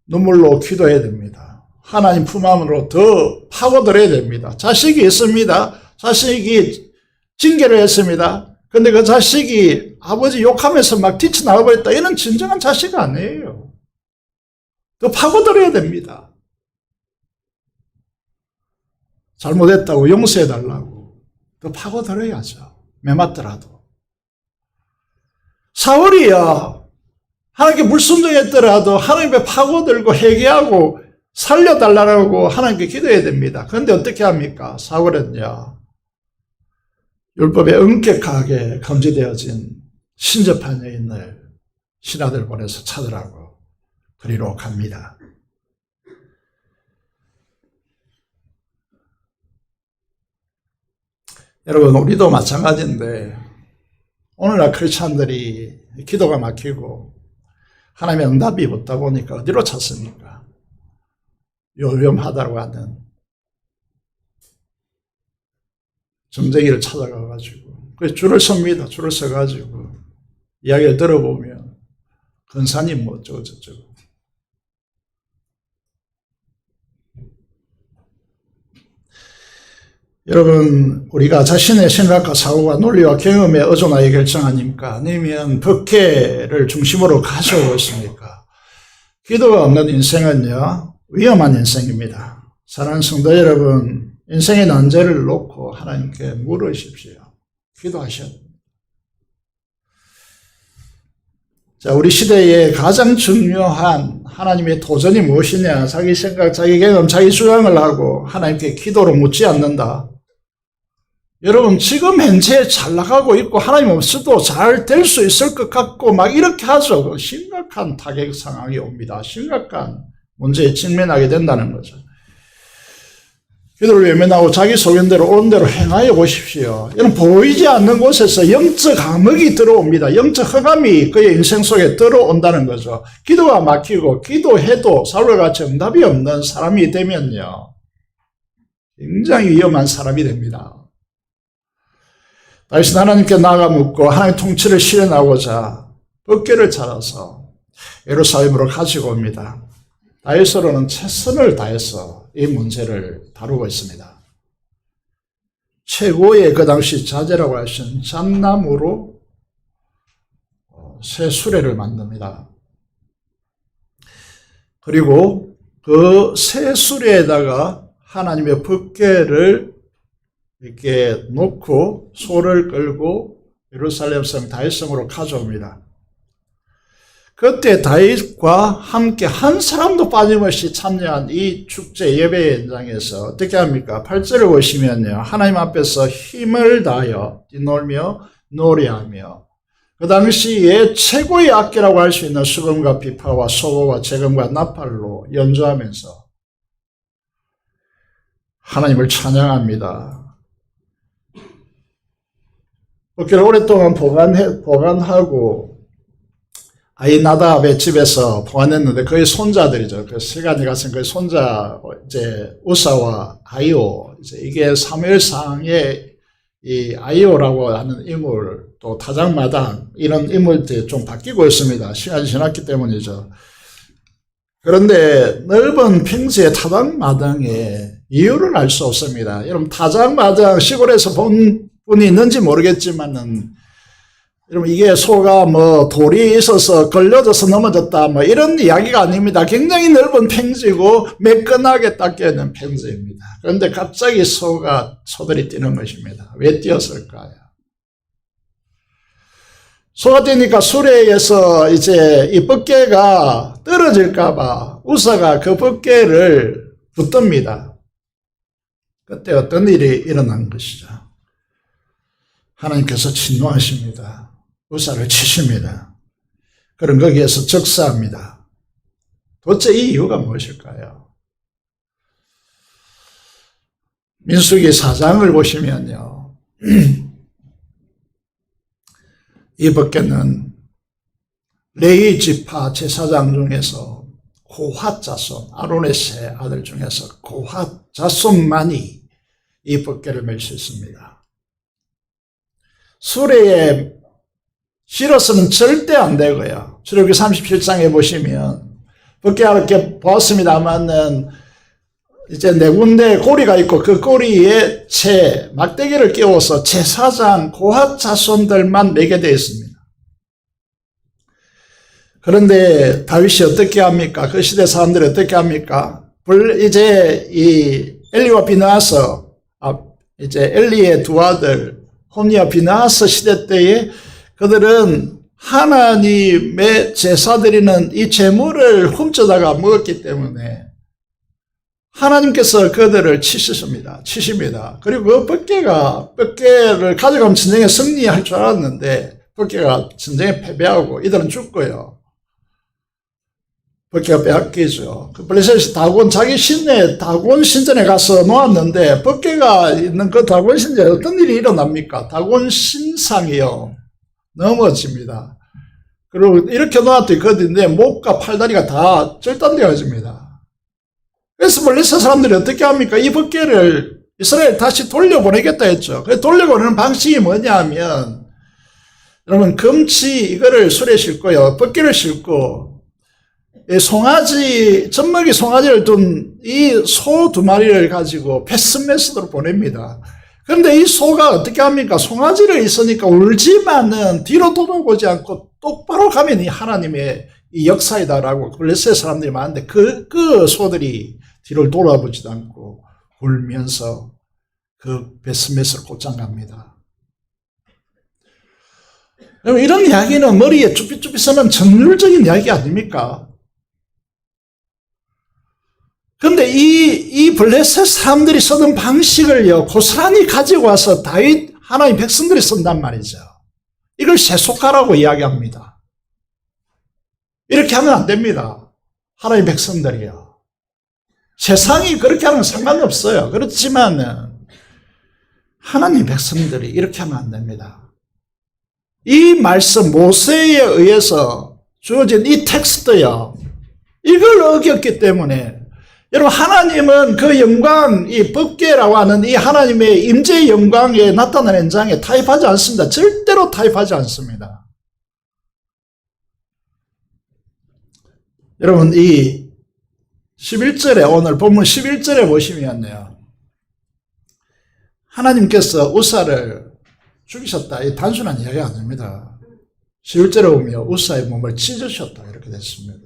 눈물로 기도해야 됩니다. 하나님 품 안으로 더 파고들어야 됩니다. 자식이 있습니다. 자식이 징계를 했습니다. 근데 그 자식이 아버지 욕하면서 막 뛰쳐나와버렸다. 이는 진정한 자식 아니에요. 더 파고들어야 됩니다. 잘못했다고 용서해달라고 더 파고들어야죠. 매맞더라도. 사울이요, 하나님께 불순종했더라도 하나님께 파고들고 회개하고 살려달라고 하나님께 기도해야 됩니다. 그런데 어떻게 합니까? 사울은요, 율법에 엄격하게 금지되어진 신접한 여인을 신하들 보내서 찾으라고 그리로 갑니다. 여러분, 우리도 마찬가지인데 오늘날 크리스찬들이 기도가 막히고 하나님의 응답이 없다 보니까 어디로 찾습니까? 요염하다고 하는 점쟁이를 찾아가가지고 줄을 섭니다. 줄을 서가지고 이야기를 들어보면 근사님 뭐 어쩌고 저쩌고. 여러분, 우리가 자신의 생각과 사고와 논리와 경험에 의존하여 결정하니까 아니면 법계를 중심으로 가져오고 있습니까? 기도가 없는 인생은요, 위험한 인생입니다. 사랑하는 성도 여러분, 인생의 난제를 놓고 하나님께 물으십시오. 기도하셔야 됩니다. 자, 우리 시대에 가장 중요한 하나님의 도전이 무엇이냐? 자기 생각, 자기 경험, 자기 주장을 하고 하나님께 기도로 묻지 않는다. 여러분, 지금 현재 잘 나가고 있고 하나님 없어도 잘 될 수 있을 것 같고 막 이렇게 하죠. 심각한 타격 상황이 옵니다. 심각한 문제에 직면하게 된다는 거죠. 기도를 외면하고 자기 소견대로 온 대로 행하여 보십시오. 여러분, 보이지 않는 곳에서 영적 감옥이 들어옵니다. 영적 흑암이 그의 인생 속에 들어온다는 거죠. 기도가 막히고 기도해도 사울과 같이 응답이 없는 사람이 되면요, 굉장히 위험한 사람이 됩니다. 다윗은 하나님께 나아가 묻고 하나님의 통치를 실현하고자 법궤를 찾아서 예루살렘으로 가지고 옵니다. 다윗으로는 최선을 다해서 이 문제를 다루고 있습니다. 최고의 그 당시 자재라고 하신 잣나무로 새 수레를 만듭니다. 그리고 그 새 수레에다가 하나님의 법궤를 이렇게 놓고 소를 끌고 예루살렘 성 다윗성으로 가져옵니다. 그때 다윗과 함께 한 사람도 빠짐없이 참여한 이 축제 예배 현장에서 어떻게 합니까? 8절을 보시면요, 하나님 앞에서 힘을 다하여 뛰놀며 노래하며 그 당시에 최고의 악기라고 할 수 있는 수금과 비파와 소고와 재금과 나팔로 연주하면서 하나님을 찬양합니다. 그렇게 오랫동안 보관하고 아이나답의 집에서 보관했는데 그의 손자들이죠. 그 시간이 갔으면 그의 손자 우사와 아이오, 이게 사무엘상의 이 아이오라고 하는 인물, 또 타작마당 이런 인물들이 좀 바뀌고 있습니다. 시간이 지났기 때문이죠. 그런데 넓은 평지의 타작마당의 이유를 알 수 없습니다. 여러분, 타작마당 시골에서 본 분이 있는지 모르겠지만은 여러분, 이게 소가 뭐 돌이 있어서 걸려져서 넘어졌다 뭐 이런 이야기가 아닙니다. 굉장히 넓은 평지고 매끈하게 닦여 있는 평지입니다. 그런데 갑자기 소들이 뛰는 것입니다. 왜 뛰었을까요? 소가 뛰니까 수레에서 이제 이 덮개가 떨어질까봐 우사가 그 덮개를 붙듭니다. 그때 어떤 일이 일어난 것이죠? 하나님께서 진노하십니다. 우사를 치십니다. 그럼 거기에서 적사합니다. 도대체 이 이유가 무엇일까요? 민수기 4장을 보시면요. 이 덮개는 레위 지파 제사장 중에서 고핫 자손, 아론의 세 아들 중에서 고핫 자손만이 이 덮개를 멜 수 있습니다. 수레에 실어서는 절대 안 되고요. 출애굽기 37장에 보시면 덮개가 이렇게 보았습니다만은 이제 네 군데 고리가 있고 그 고리에 막대기를 끼워서 제사장 고핫 자손들만 매게 되어 있습니다. 그런데 다윗이 어떻게 합니까? 그 시대 사람들이 어떻게 합니까? 이제 이 엘리와 비느하스, 이제 엘리의 두 아들 홈니와 비느하스 시대 때에 그들은 하나님의 제사드리는 이 제물을 훔쳐다가 먹었기 때문에 하나님께서 그들을 치십니다. 그리고 그 덮개를 가져가면 전쟁에 승리할 줄 알았는데 덮개가 전쟁에 패배하고 이들은 죽고요. 덮개가 빼앗기죠. 그 블레셋이 자기 신의 다곤 신전에 가서 놓았는데 덮개가 있는 그 다곤 신전에 어떤 일이 일어납니까? 다곤 신상이요. 넘어집니다. 그리고 이렇게 놓았더니 그런데 목과 팔다리가 다 절단되어집니다. 그래서 블레셋 사람들이 어떻게 합니까? 이 덮개를 이스라엘 다시 돌려보내겠다 했죠. 그 돌려보내는 방식이 뭐냐 하면, 여러분, 금치 이거를 수레에 싣고요. 덮개를 싣고, 젖먹이 송아지를 둔 이 소 2마리를 가지고 패스메스로 보냅니다. 그런데 이 소가 어떻게 합니까? 송아지를 있으니까 울지만은 뒤로 돌아보지 않고 똑바로 가면 이 하나님의 이 역사이다라고 블레셋 사람들이 많은데 그 소들이 뒤를 돌아보지도 않고 울면서 그 베스메스를 곧장갑니다. 이런 이야기는 머리에 쭈삣쭈삣 서는 정률적인 이야기 아닙니까? 그런데 이 블레셋 사람들이 쓰던 방식을요, 고스란히 가지고 와서 다윗 하나님 백성들이 쓴단 말이죠. 이걸 세속화라고 이야기합니다. 이렇게 하면 안 됩니다. 하나님 백성들이요. 세상이 그렇게 하면 상관없어요. 그렇지만 하나님 백성들이 이렇게 하면 안 됩니다. 이 말씀 모세에 의해서 주어진 이 텍스트요, 이걸 어겼기 때문에 여러분, 하나님은 그 영광, 이 덮개라고 하는 이 하나님의 임재의 영광에 나타나는 현장에 타입하지 않습니다. 절대로 타입하지 않습니다. 여러분, 이 11절에, 오늘 본문 11절에 보시면요, 하나님께서 우사를 죽이셨다. 이 단순한 이야기가 아닙니다. 11절에 보면 우사의 몸을 찢으셨다. 이렇게 됐습니다.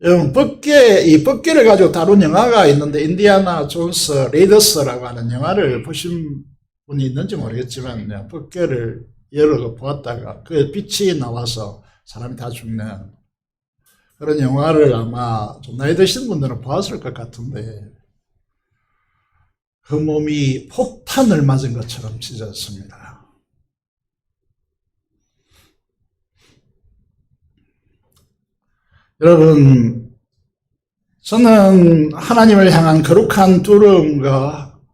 여러분, 이 덮개를 가지고 다룬 영화가 있는데, 인디아나 존스 레이더스라고 하는 영화를 보신 분이 있는지 모르겠지만, 덮개를 여러 거 보았다가, 그 빛이 나와서 사람이 다 죽는 그런 영화를 아마 좀 나이 드신 분들은 보았을 것 같은데, 그 몸이 폭탄을 맞은 것처럼 찢어졌습니다. 여러분, 저는 하나님을 향한 거룩한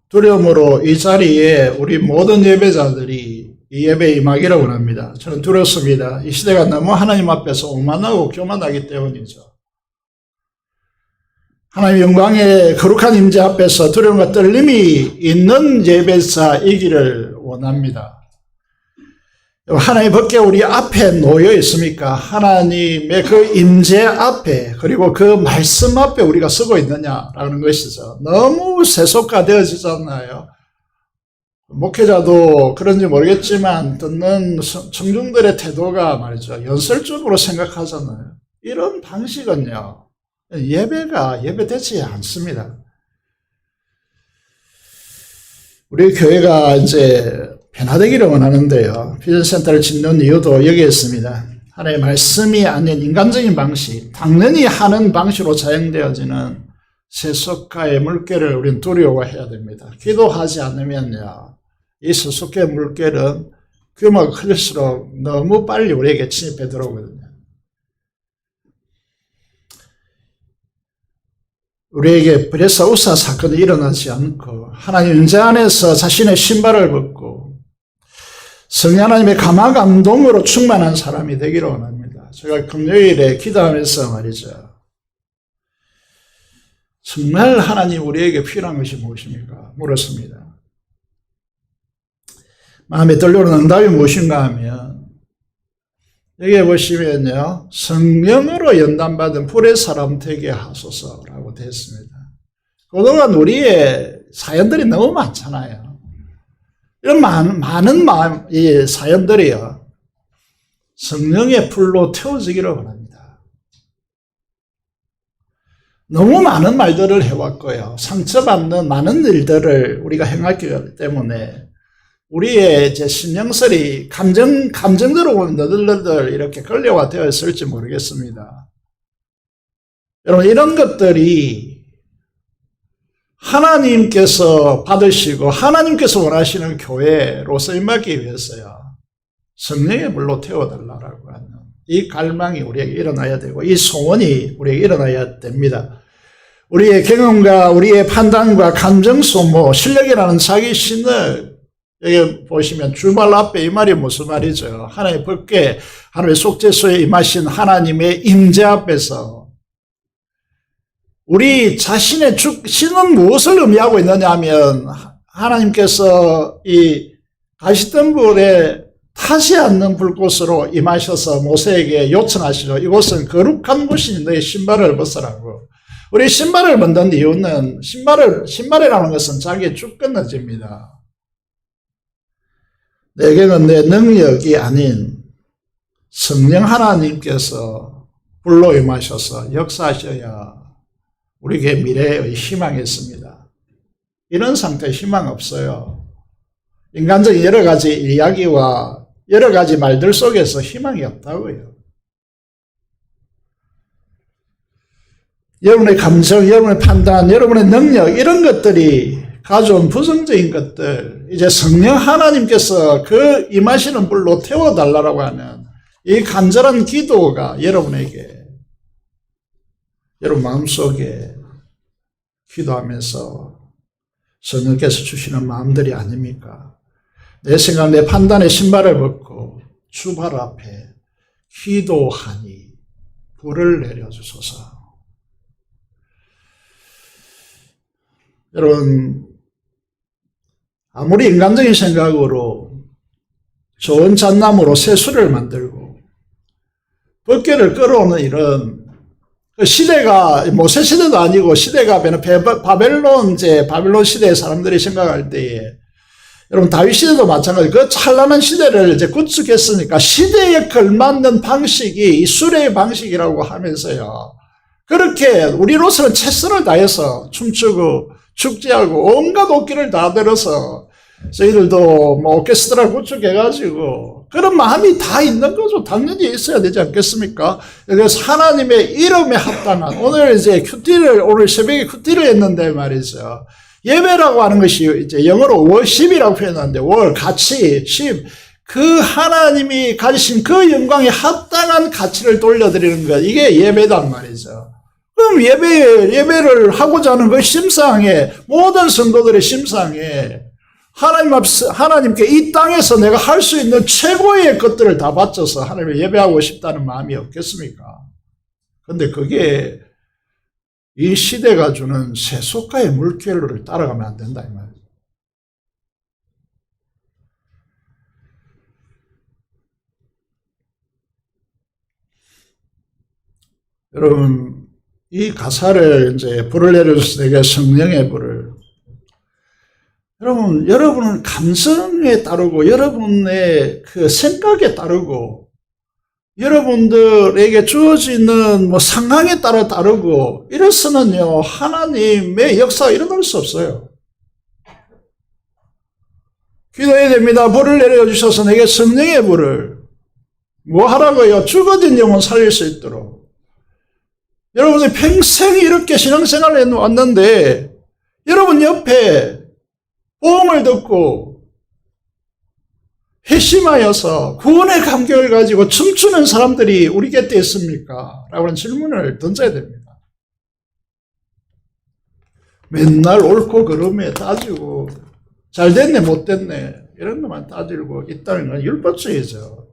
두려움으로 이 자리에 우리 모든 예배자들이 이 예배에 임하기를 원합니다. 저는 두렵습니다. 이 시대가 너무 하나님 앞에서 오만하고 교만하기 때문이죠. 하나님의 영광의 거룩한 임재 앞에서 두려움과 떨림이 있는 예배자이기를 원합니다. 하나님의 덮개 우리 앞에 놓여 있습니까? 하나님의 그 임재 앞에, 그리고 그 말씀 앞에 우리가 서고 있느냐라는 것이죠. 너무 세속화되어지잖아요. 목회자도 그런지 모르겠지만 듣는 청중들의 태도가 말이죠. 연설적으로 생각하잖아요. 이런 방식은요. 예배가 예배되지 않습니다. 우리 교회가 이제 변화되기를 원하는데요. 비전센터를 짓는 이유도 여기에 있습니다. 하나님의 말씀이 아닌 인간적인 방식, 당연히 하는 방식으로 자행되어지는 세속화의 물결을 우리는 두려워해야 됩니다. 기도하지 않으면요. 이 세속화의 물결은 규모가 클수록 너무 빨리 우리에게 침입해 들어오거든요. 우리에게 브레사우사 사건이 일어나지 않고 하나님 임재 안에서 자신의 신발을 벗고 성령 하나님의 감화 감동으로 충만한 사람이 되기를 원합니다. 제가 금요일에 기도하면서 말이죠. 정말 하나님 우리에게 필요한 것이 무엇입니까? 물었습니다. 마음에 들려오는 응답이 무엇인가 하면 여기에 보시면요. 성령으로 연단받은 불의 사람 되게 하소서라고 되어 있습니다. 그동안 우리의 사연들이 너무 많잖아요. 이런 많은 이 사연들이요. 성령의 불로 태워지기를 원합니다. 너무 많은 말들을 해왔고요. 상처받는 많은 일들을 우리가 행했기 때문에 우리의 이제 신령설이 감정대로 보면 너덜너덜 이렇게 걸려와 되어 있을지 모르겠습니다. 여러분, 이런 것들이 하나님께서 받으시고 하나님께서 원하시는 교회로 쓰임받기 위해서요. 성령의 물로 태워달라고 하는 이 갈망이 우리에게 일어나야 되고 이 소원이 우리에게 일어나야 됩니다. 우리의 경험과 우리의 판단과 감정 소모, 실력이라는 자기 신을 여기 보시면 주말 앞에 이 말이 무슨 말이죠? 하나님의 법궤, 하나님의 속죄소에 임하신 하나님의 임재 앞에서 우리 자신의 신은 무엇을 의미하고 있느냐 하면 하나님께서 이 가시덤불에 타지 않는 불꽃으로 임하셔서 모세에게 요청하시죠. 이곳은 거룩한 곳이니 너의 신발을 벗으라고. 우리 신발을 벗는 이유는 신발이라는 것은 자기의 쭉 끊어집니다. 내게는 내 능력이 아닌 성령 하나님께서 불로 임하셔서 역사하셔야 우리에게 미래의 희망이 있습니다. 이런 상태에 희망 없어요. 인간적인 여러 가지 이야기와 여러 가지 말들 속에서 희망이 없다고요. 여러분의 감정, 여러분의 판단, 여러분의 능력 이런 것들이 가져온 부정적인 것들, 이제 성령 하나님께서 그 임하시는 불로 태워달라고 하는 이 간절한 기도가 여러분에게, 여러분 마음속에 기도하면서 성령께서 주시는 마음들이 아닙니까? 내 생각, 내 판단의 신발을 벗고 주 발 앞에 기도하니 불을 내려주소서. 여러분, 아무리 인간적인 생각으로 좋은 잣나무로 새수를 만들고 법궤를 끌어오는 이런 시대가 모세 시대도 아니고 시대가 바벨론 시대의 사람들이 생각할 때에 여러분 다윗 시대도 마찬가지. 그 찬란한 시대를 이제 구축했으니까 시대에 걸맞는 방식이 이 수레의 방식이라고 하면서요. 그렇게 우리로서는 최선을 다해서 춤추고 축제하고 온갖 옷길을 다 들어서 저희들도 뭐 오케스트라 구축해가지고 그런 마음이 다 있는 거죠. 당연히 있어야 되지 않겠습니까? 그래서 하나님의 이름에 합당한 오늘 이제 오늘 새벽에 큐티를 했는데 말이죠. 예배라고 하는 것이 이제 영어로 worship이라고 표현하는데 같이 10 그 하나님이 가지신 그 영광에 합당한 가치를 돌려드리는 것 이게 예배단 말이죠. 그럼 예배를 하고자 하는 그 심상에 모든 성도들의 심상에 하나님께 이 땅에서 내가 할 수 있는 최고의 것들을 다 바쳐서 하나님을 예배하고 싶다는 마음이 없겠습니까? 그런데 그게 이 시대가 주는 세속화의 물결을 따라가면 안 된다 이 말이에요. 여러분, 이 가사를 이제 불을 내려줘서 내게 성령의 불을 여러분, 여러분은 감성에 따르고 여러분의 그 생각에 따르고 여러분들에게 주어지는 뭐 상황에 따라 다르고 이래서는요 하나님의 역사가 일어날 수 없어요. 기도해야 됩니다. 불을 내려주셔서 내게 성령의 불을 뭐 하라고요? 죽어진 영혼 살릴 수 있도록. 여러분이 평생 이렇게 신앙생활을 해왔는데 여러분 옆에 복음을 듣고 회심하여서 구원의 감격을 가지고 춤추는 사람들이 우리 곁에 있습니까? 라고 하는 질문을 던져야 됩니다. 맨날 옳고 그름에 따지고 잘 됐네 못 됐네 이런 것만 따지고 있다는 건 율법주의죠.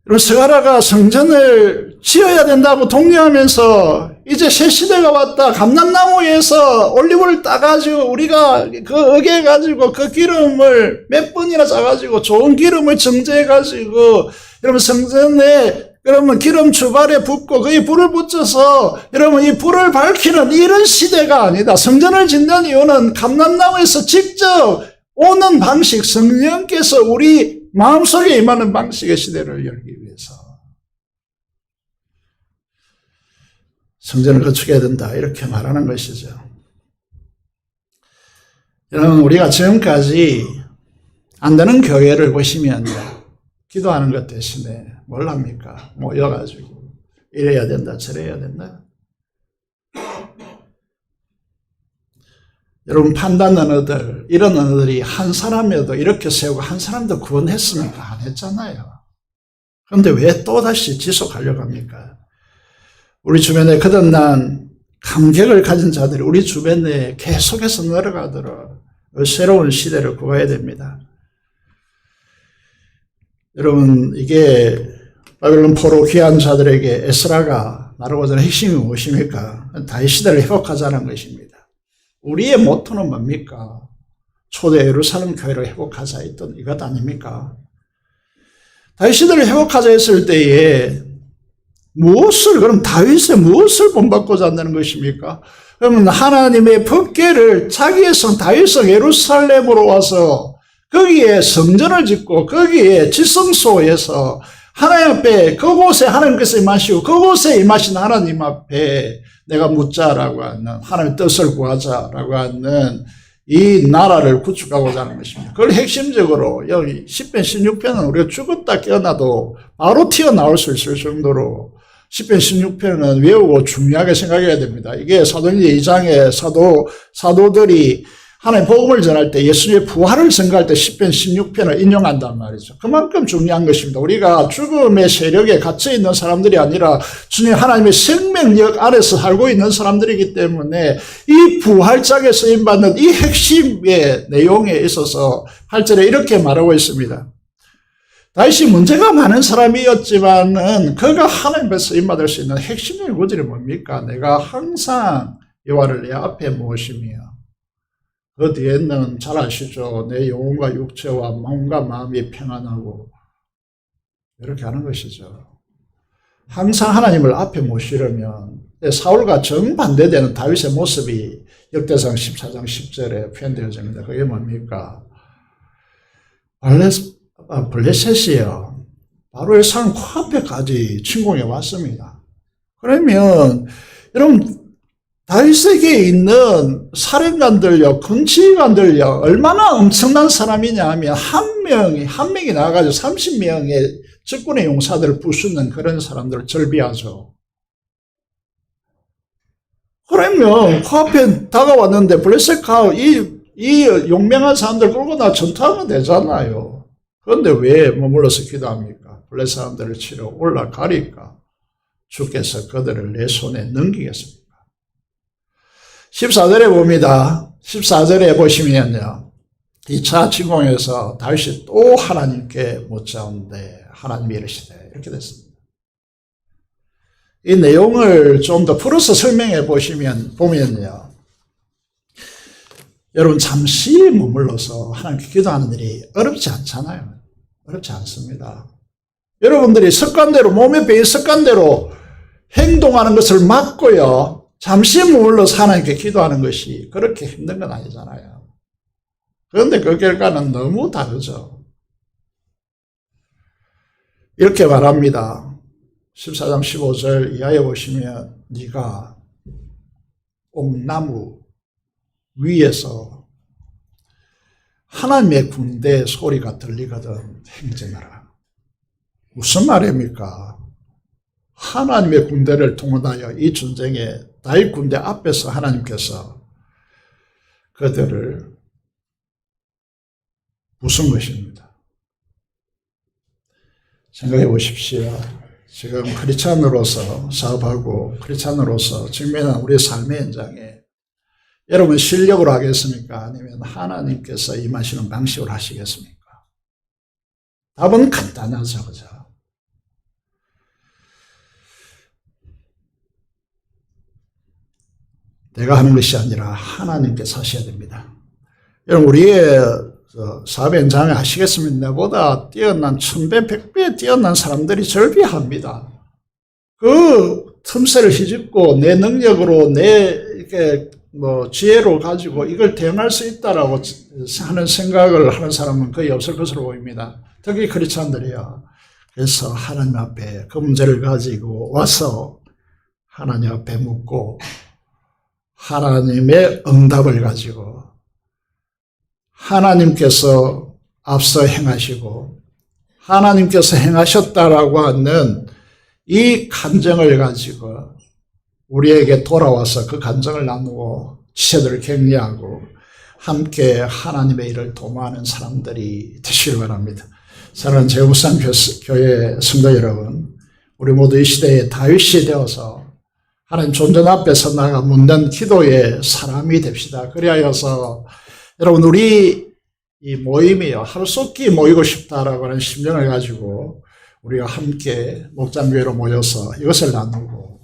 그리고 스가랴가 성전을 지어야 된다고 독려하면서 이제 새 시대가 왔다. 감람나무에서 올리브를 따가지고 우리가 그 어게가지고 그 기름을 몇 번이나 짜가지고 좋은 기름을 정제해가지고 여러분 성전에 그러면 기름 주발에 붓고 거기 불을 붙여서 여러분 이 불을 밝히는 이런 시대가 아니다. 성전을 짓는 이유는 감람나무에서 직접 오는 방식, 성령께서 우리 마음속에 임하는 방식의 시대를 열기 위해서 성전을 건축해야 된다 이렇게 말하는 것이죠. 여러분 우리가 지금까지 안 되는 교회를 보시면 기도하는 것 대신에 뭘 합니까? 모여가지고 이래야 된다 저래야 된다. 여러분 판단 언어들 이런 언어들이 한 사람이라도 이렇게 세우고 한 사람도 구원했습니까? 안 했잖아요. 그런데 왜 또다시 지속하려고 합니까? 우리 주변에 거듭난 감격을 가진 자들이 우리 주변에 계속해서 늘어가도록 새로운 시대를 구해야 됩니다. 여러분 이게 바벨론 포로 귀한 자들에게 에스라가 말하고자 하는 핵심이 무엇입니까? 다윗 시대를 회복하자는 것입니다. 우리의 모토는 뭡니까? 초대 예루살렘 교회를 회복하자 했던 이것 아닙니까? 다윗 시대를 회복하자 했을 때에 그럼 다윗의 무엇을 본받고자 한다는 것입니까? 그러면 하나님의 법궤를 자기의 성 다윗성 예루살렘으로 와서 거기에 성전을 짓고 거기에 지성소에서 하나님 앞에 그곳에 하나님께서 임하시고 그곳에 임하신 하나님 앞에 내가 묻자라고 하는 하나님의 뜻을 구하자라고 하는 이 나라를 구축하고자 하는 것입니다. 그걸 핵심적으로 여기 10편 16편은 우리가 죽었다 깨어나도 바로 튀어나올 수 있을 정도로 10편 16편은 외우고 중요하게 생각해야 됩니다. 이게 사도행전 2장에 사도들이 하나님 복음을 전할 때 예수님의 부활을 증거할 때 10편 16편을 인용한단 말이죠. 그만큼 중요한 것입니다. 우리가 죽음의 세력에 갇혀 있는 사람들이 아니라 주님 하나님의 생명력 아래서 살고 있는 사람들이기 때문에 이 부활장에 쓰임받는 이 핵심의 내용에 있어서 8절에 이렇게 말하고 있습니다. 다윗이 문제가 많은 사람이었지만은 그가 하나님께 쓰임받을 수 있는 핵심적인 구절이 뭡니까? 내가 항상 여호와를 내 앞에 모시며 그 뒤에는 잘 아시죠. 내 영혼과 육체와 마음과 마음이 평안하고 이렇게 하는 것이죠. 항상 하나님을 앞에 모시려면 사울과 정반대되는 다윗의 모습이 역대상 14장 10절에 표현되어집니다. 그게 뭡니까? 블레셋이요. 바로의 산 코앞에까지 침공해 왔습니다. 그러면 여러분 다윗에게 있는 사령관들요, 군치관들요, 얼마나 엄청난 사람이냐 하면 한 명이 나와가지고 30명의 적군의 용사들을 부수는 그런 사람들을 절비하죠. 그러면 코앞에 다가왔는데 블레셋가 이 용맹한 사람들 끌고 나 전투하면 되잖아요. 그런데 왜 머물러서 기도합니까? 블레셋 사람들을 치러 올라가니까 주께서 그들을 내 손에 넘기겠습니다. 14절에 봅니다. 14절에 보시면요. 2차 침공에서 다윗이 또 하나님께 묻자온데 하나님이 이르시되 이렇게 됐습니다. 이 내용을 좀 더 풀어서 설명해 보면요. 여러분 잠시 머물러서 하나님께 기도하는 일이 어렵지 않잖아요. 어렵지 않습니다. 여러분들이 습관대로 몸에 배인 습관대로 행동하는 것을 막고요. 잠시 머물러서 하나님께 기도하는 것이 그렇게 힘든 건 아니잖아요. 그런데 그 결과는 너무 다르죠. 이렇게 말합니다. 14장 15절 이하에 보시면 네가 옥나무 위에서 하나님의 군대 소리가 들리거든 행진하라. 무슨 말입니까? 하나님의 군대를 통하여 이 전쟁에 다윗 군대 앞에서 하나님께서 그들을 부순 것입니다. 생각해 보십시오. 지금 크리스찬으로서 사업하고 크리스찬으로서 직면한 우리 삶의 현장에 여러분 실력으로 하겠습니까? 아니면 하나님께서 임하시는 방식으로 하시겠습니까? 답은 간단하죠. 그죠? 내가 하는 것이 아니라 하나님께서 하셔야 됩니다. 여러분 우리의 사업 현장에 아시겠습니까? 내보다 뛰어난 1000배, 100배 뛰어난 사람들이 절비합니다. 그 틈새를 휘집고 내 능력으로 내 이렇게 지혜로 가지고 이걸 대응할 수 있다라고 하는 생각을 하는 사람은 거의 없을 것으로 보입니다. 특히 크리스찬들이요. 그래서 하나님 앞에 그 문제를 가지고 와서 하나님 앞에 묻고 하나님의 응답을 가지고 하나님께서 앞서 행하시고 하나님께서 행하셨다라고 하는 이 감정을 가지고 우리에게 돌아와서 그 감정을 나누고 지체들을 격려하고 함께 하나님의 일을 도모하는 사람들이 되시길 바랍니다. 사랑하는 제우산교회 성도 여러분, 우리 모두 이 시대에 다윗이 되어서 하나님 존전 앞에서 나가 묻는 기도의 사람이 됩시다. 그리하여서 여러분 우리 이 모임이요 하루속히 모이고 싶다라고 하는 심정을 가지고 우리가 함께 목장교회로 모여서 이것을 나누고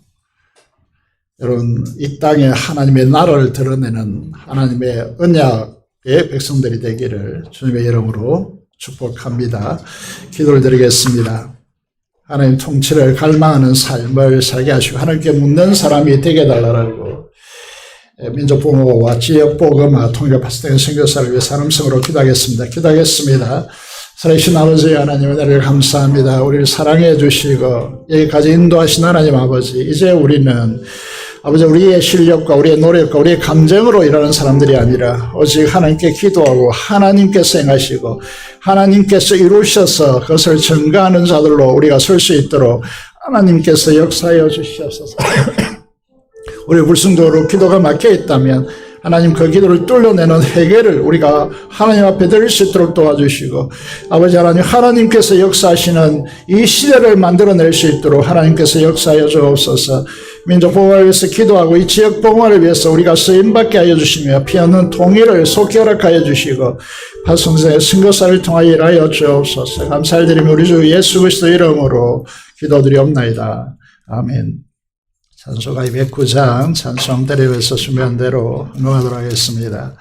여러분 이 땅에 하나님의 나라를 드러내는 하나님의 언약의 백성들이 되기를 주님의 이름으로 축복합니다. 기도를 드리겠습니다. 하나님 통치를 갈망하는 삶을 살게 하시고 하나님께 묻는 사람이 되게 해달라고 민족복음과 지역복음화 통일을 파스된 선교사를 위해 사람성으로 기도하겠습니다. 기도하겠습니다. 살아계신 아버지 하나님 은혜를 감사합니다. 우리를 사랑해 주시고 여기까지 인도하신 하나님 아버지, 이제 우리는 아버지 우리의 실력과 우리의 노력과 우리의 감정으로 일하는 사람들이 아니라 오직 하나님께 기도하고 하나님께서 행하시고 하나님께서 이루셔서 그것을 증거하는 자들로 우리가 설 수 있도록 하나님께서 역사하여 주시옵소서. 우리 불순적으로 기도가 막혀 있다면 하나님 그 기도를 뚫어내는 회개를 우리가 하나님 앞에 드릴 수 있도록 도와주시고 아버지 하나님 하나님께서 역사하시는 이 시대를 만들어낼 수 있도록 하나님께서 역사하여 주옵소서. 민족 보호를 위해서 기도하고 이 지역 보호를 위해서 우리가 쓰임받게 하여 주시며 피없는 통일을 속히 허락하여 주시고 파송세의 선교사를 통하여 일하여 주옵소서. 감사를 드리며 우리 주 예수 그리스도 이름으로 기도드리옵나이다. 아멘. 찬송가 209장 찬송 드리면서 수면대로 응원하도록 하겠습니다.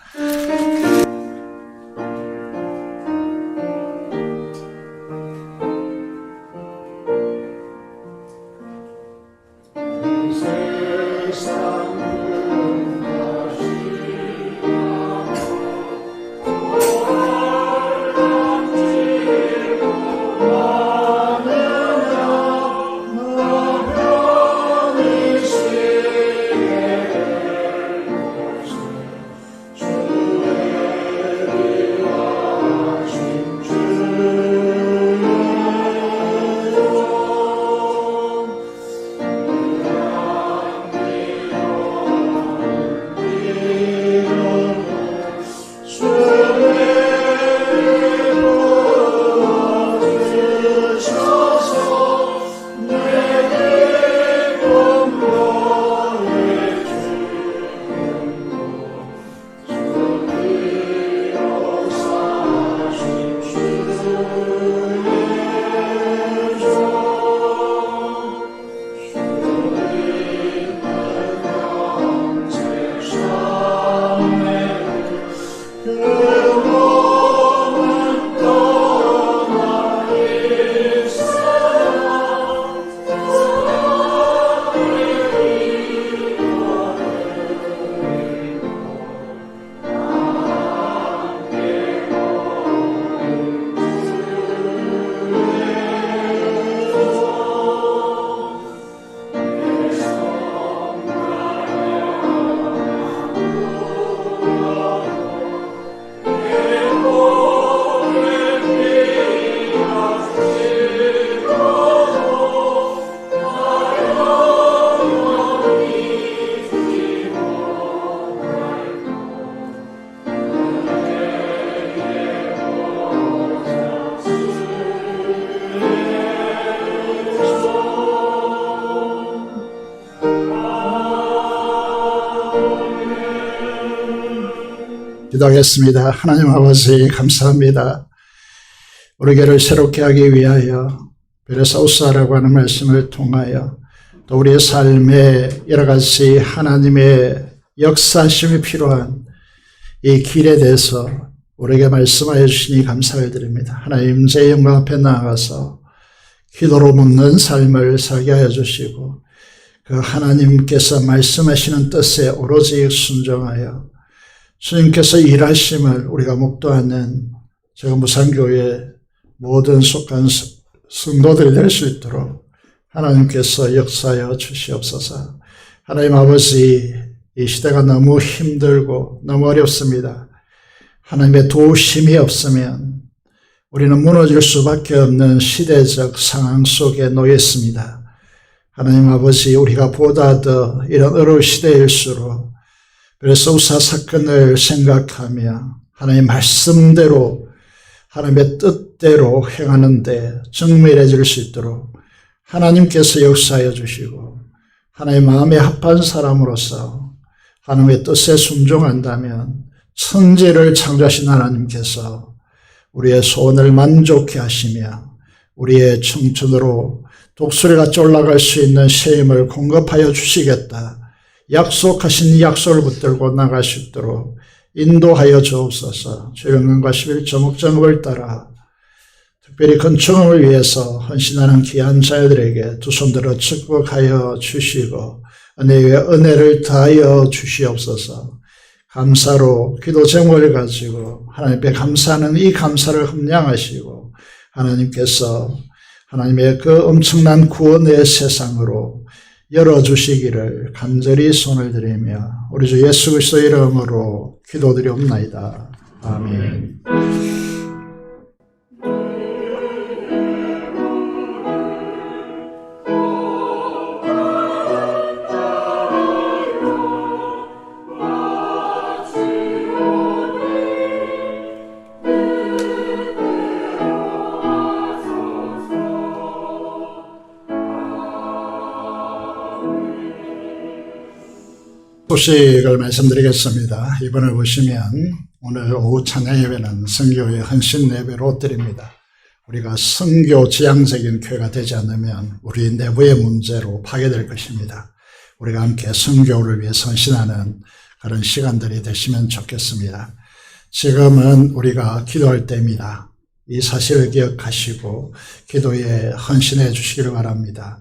기도하겠습니다. 하나님 아버지 감사합니다. 우리 교회를 새롭게 하기 위하여 베레사우스라고 하는 말씀을 통하여 또 우리의 삶에 여러 가지 하나님의 역사심이 필요한 이 길에 대해서 우리에게 말씀하여 주시니 감사를 드립니다. 하나님 제 영광 앞에 나아가서 기도로 묻는 삶을 살게 하여 주시고 그 하나님께서 말씀하시는 뜻에 오로지 순종하여 주님께서 일하심을 우리가 목도하는 제가 무산교회 모든 속한 성도들이 될 수 있도록 하나님께서 역사하여 주시옵소서. 하나님 아버지, 이 시대가 너무 힘들고 너무 어렵습니다. 하나님의 도우심이 없으면 우리는 무너질 수밖에 없는 시대적 상황 속에 놓여 있습니다. 하나님 아버지, 우리가 보다 더 이런 어려운 시대일수록 베레사우스 사건을 생각하며 하나님의 말씀대로 하나님의 뜻대로 행하는데 정밀해질 수 있도록 하나님께서 역사하여 주시고 하나님의 마음에 합한 사람으로서 하나님의 뜻에 순종한다면 천지를 창조하신 하나님께서 우리의 소원을 만족해 하시며 우리의 청춘으로 독수리같이 올라갈 수 있는 새 힘을 공급하여 주시겠다. 약속하신 약속을 붙들고 나갈 수 있도록 인도하여 주옵소서. 주영광과 11조 목장을 따라 특별히 건축을 위해서 헌신하는 귀한 자녀들에게 두 손 들어 축복하여 주시고 은혜 위에 은혜를 더하여 주시옵소서. 감사로 기도 제목을 가지고 하나님께 감사하는 이 감사를 흠량하시고 하나님께서 하나님의 그 엄청난 구원의 세상으로 열어주시기를 간절히 손을 드리며 우리 주 예수 그리스도의 이름으로 기도드리옵나이다. 아멘. 소식을 말씀드리겠습니다. 이번에 보시면 오늘 오후 찬양 예배는 선교의 헌신 예배로 드립니다. 우리가 선교 지향적인 교회가 되지 않으면 우리 내부의 문제로 파괴될 것입니다. 우리가 함께 선교를 위해 헌신하는 그런 시간들이 되시면 좋겠습니다. 지금은 우리가 기도할 때입니다. 이 사실을 기억하시고 기도에 헌신해 주시기를 바랍니다.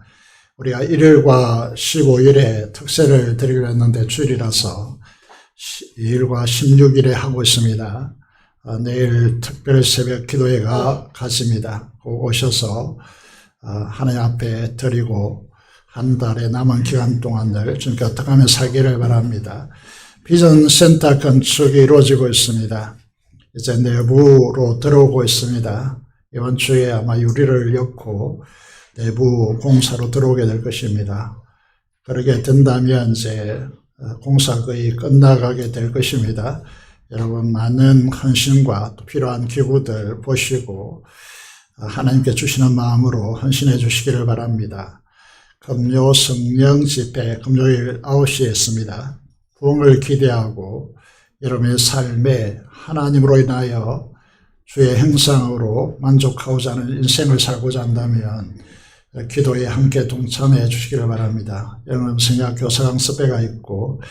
우리가 1일과 15일에 특세를 드리기로 했는데 주일이라서 2일과 16일에 하고 있습니다. 내일 특별 새벽 기도회가 가집니다. 꼭 오셔서 하나님 앞에 드리고 한 달의 남은 기간 동안을 주님께 어떻게 하면 살기를 바랍니다. 비전 센터 건축이 이루어지고 있습니다. 이제 내부로 들어오고 있습니다. 이번 주에 아마 유리를 엮고 내부 공사로 들어오게 될 것입니다. 그렇게 된다면 이제 공사 거의 끝나가게 될 것입니다. 여러분 많은 헌신과 또 필요한 기구들 보시고 하나님께 주시는 마음으로 헌신해 주시기를 바랍니다. 금요 성령 집회 금요일 9시에 있습니다. 부흥을 기대하고 여러분의 삶에 하나님으로 인하여 주의 형상으로 만족하고자 하는 인생을 살고자 한다면 기도에 함께 동참해 주시기를 바랍니다. 여러분 성약교 사강섭회가 있고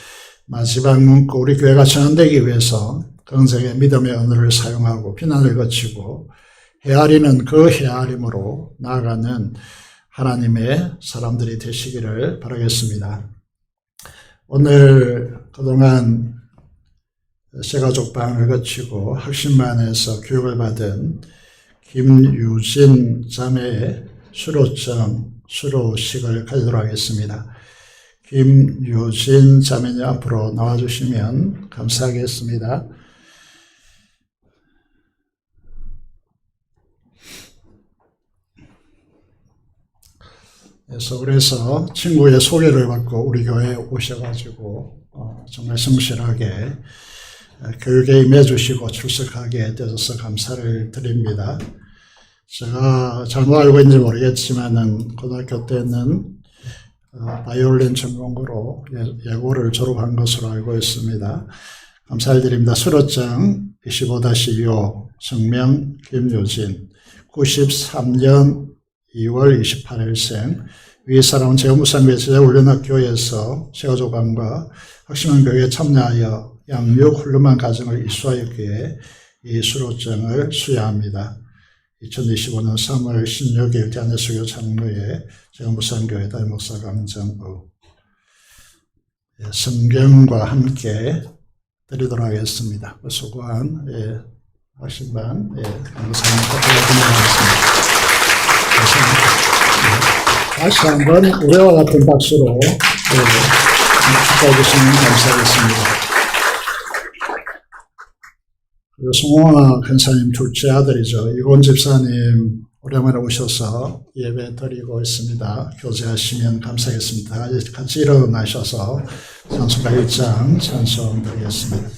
마지막 문구 우리 교회가 전환되기 위해서 긍정의 믿음의 언어를 사용하고 비난을 거치고 헤아리는 그 헤아림으로 나아가는 하나님의 사람들이 되시기를 바라겠습니다. 오늘 그동안 새가족방을 거치고 학신반에서 교육을 받은 김유진 자매의 수료식을 가지도록 하겠습니다. 김유진 자매님 앞으로 나와주시면 감사하겠습니다. 서울에서 친구의 소개를 받고 우리 교회에 오셔가지고 정말 성실하게 교육에 임해주시고 출석하게 되어서 감사를 드립니다. 제가 잘못 알고 있는지 모르겠지만은 고등학교 때는 바이올린 전공으로 예고를 졸업한 것으로 알고 있습니다. 감사드립니다. 수로장 25-6 성명 김유진 93년 2월 28일생 위 사람은 재무상교회 제자훈련학교에서 세가족관과 확신한 교회에 참여하여 양육 훈련한 가정을 이수하였기에 이 수로증을 수여합니다. 2025년 3월 16일 대한예수교 장로회 재무상교회 담임목사 강정우 성경과 함께 드리도록 하겠습니다. 수고한 박신반 강사님 다시 한번 우리와 같은 박수로 축하해 주시면 감사하겠습니다. 그리고 송홍아 근사님 둘째 아들이죠. 이곤 집사님 오랜만에 오셔서 예배 드리고 있습니다. 교제하시면 감사하겠습니다. 같이 일어나셔서 찬송가 1장 찬송 드리겠습니다.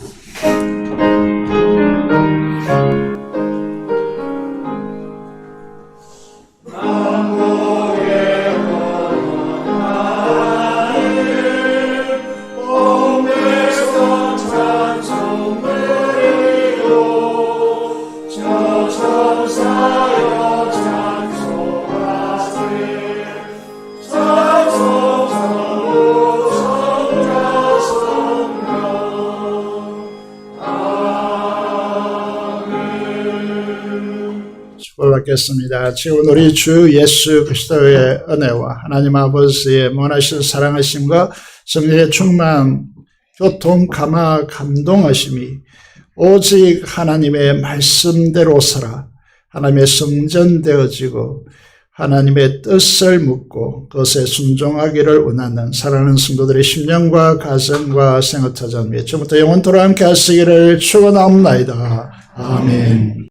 받겠습니다. 지금 우리 주 예수 그리스도의 은혜와 하나님 아버지의 원하신 사랑하심과 성령의 충만, 교통, 감화, 감동하심이 오직 하나님의 말씀대로 살아 하나님의 성전되어지고 하나님의 뜻을 묻고 그것에 순종하기를 원하는 사랑하는 성도들의 심령과 가정과 생활터전 및 지금부터 영원토록 함께 하시기를 축원하옵나이다. 아멘.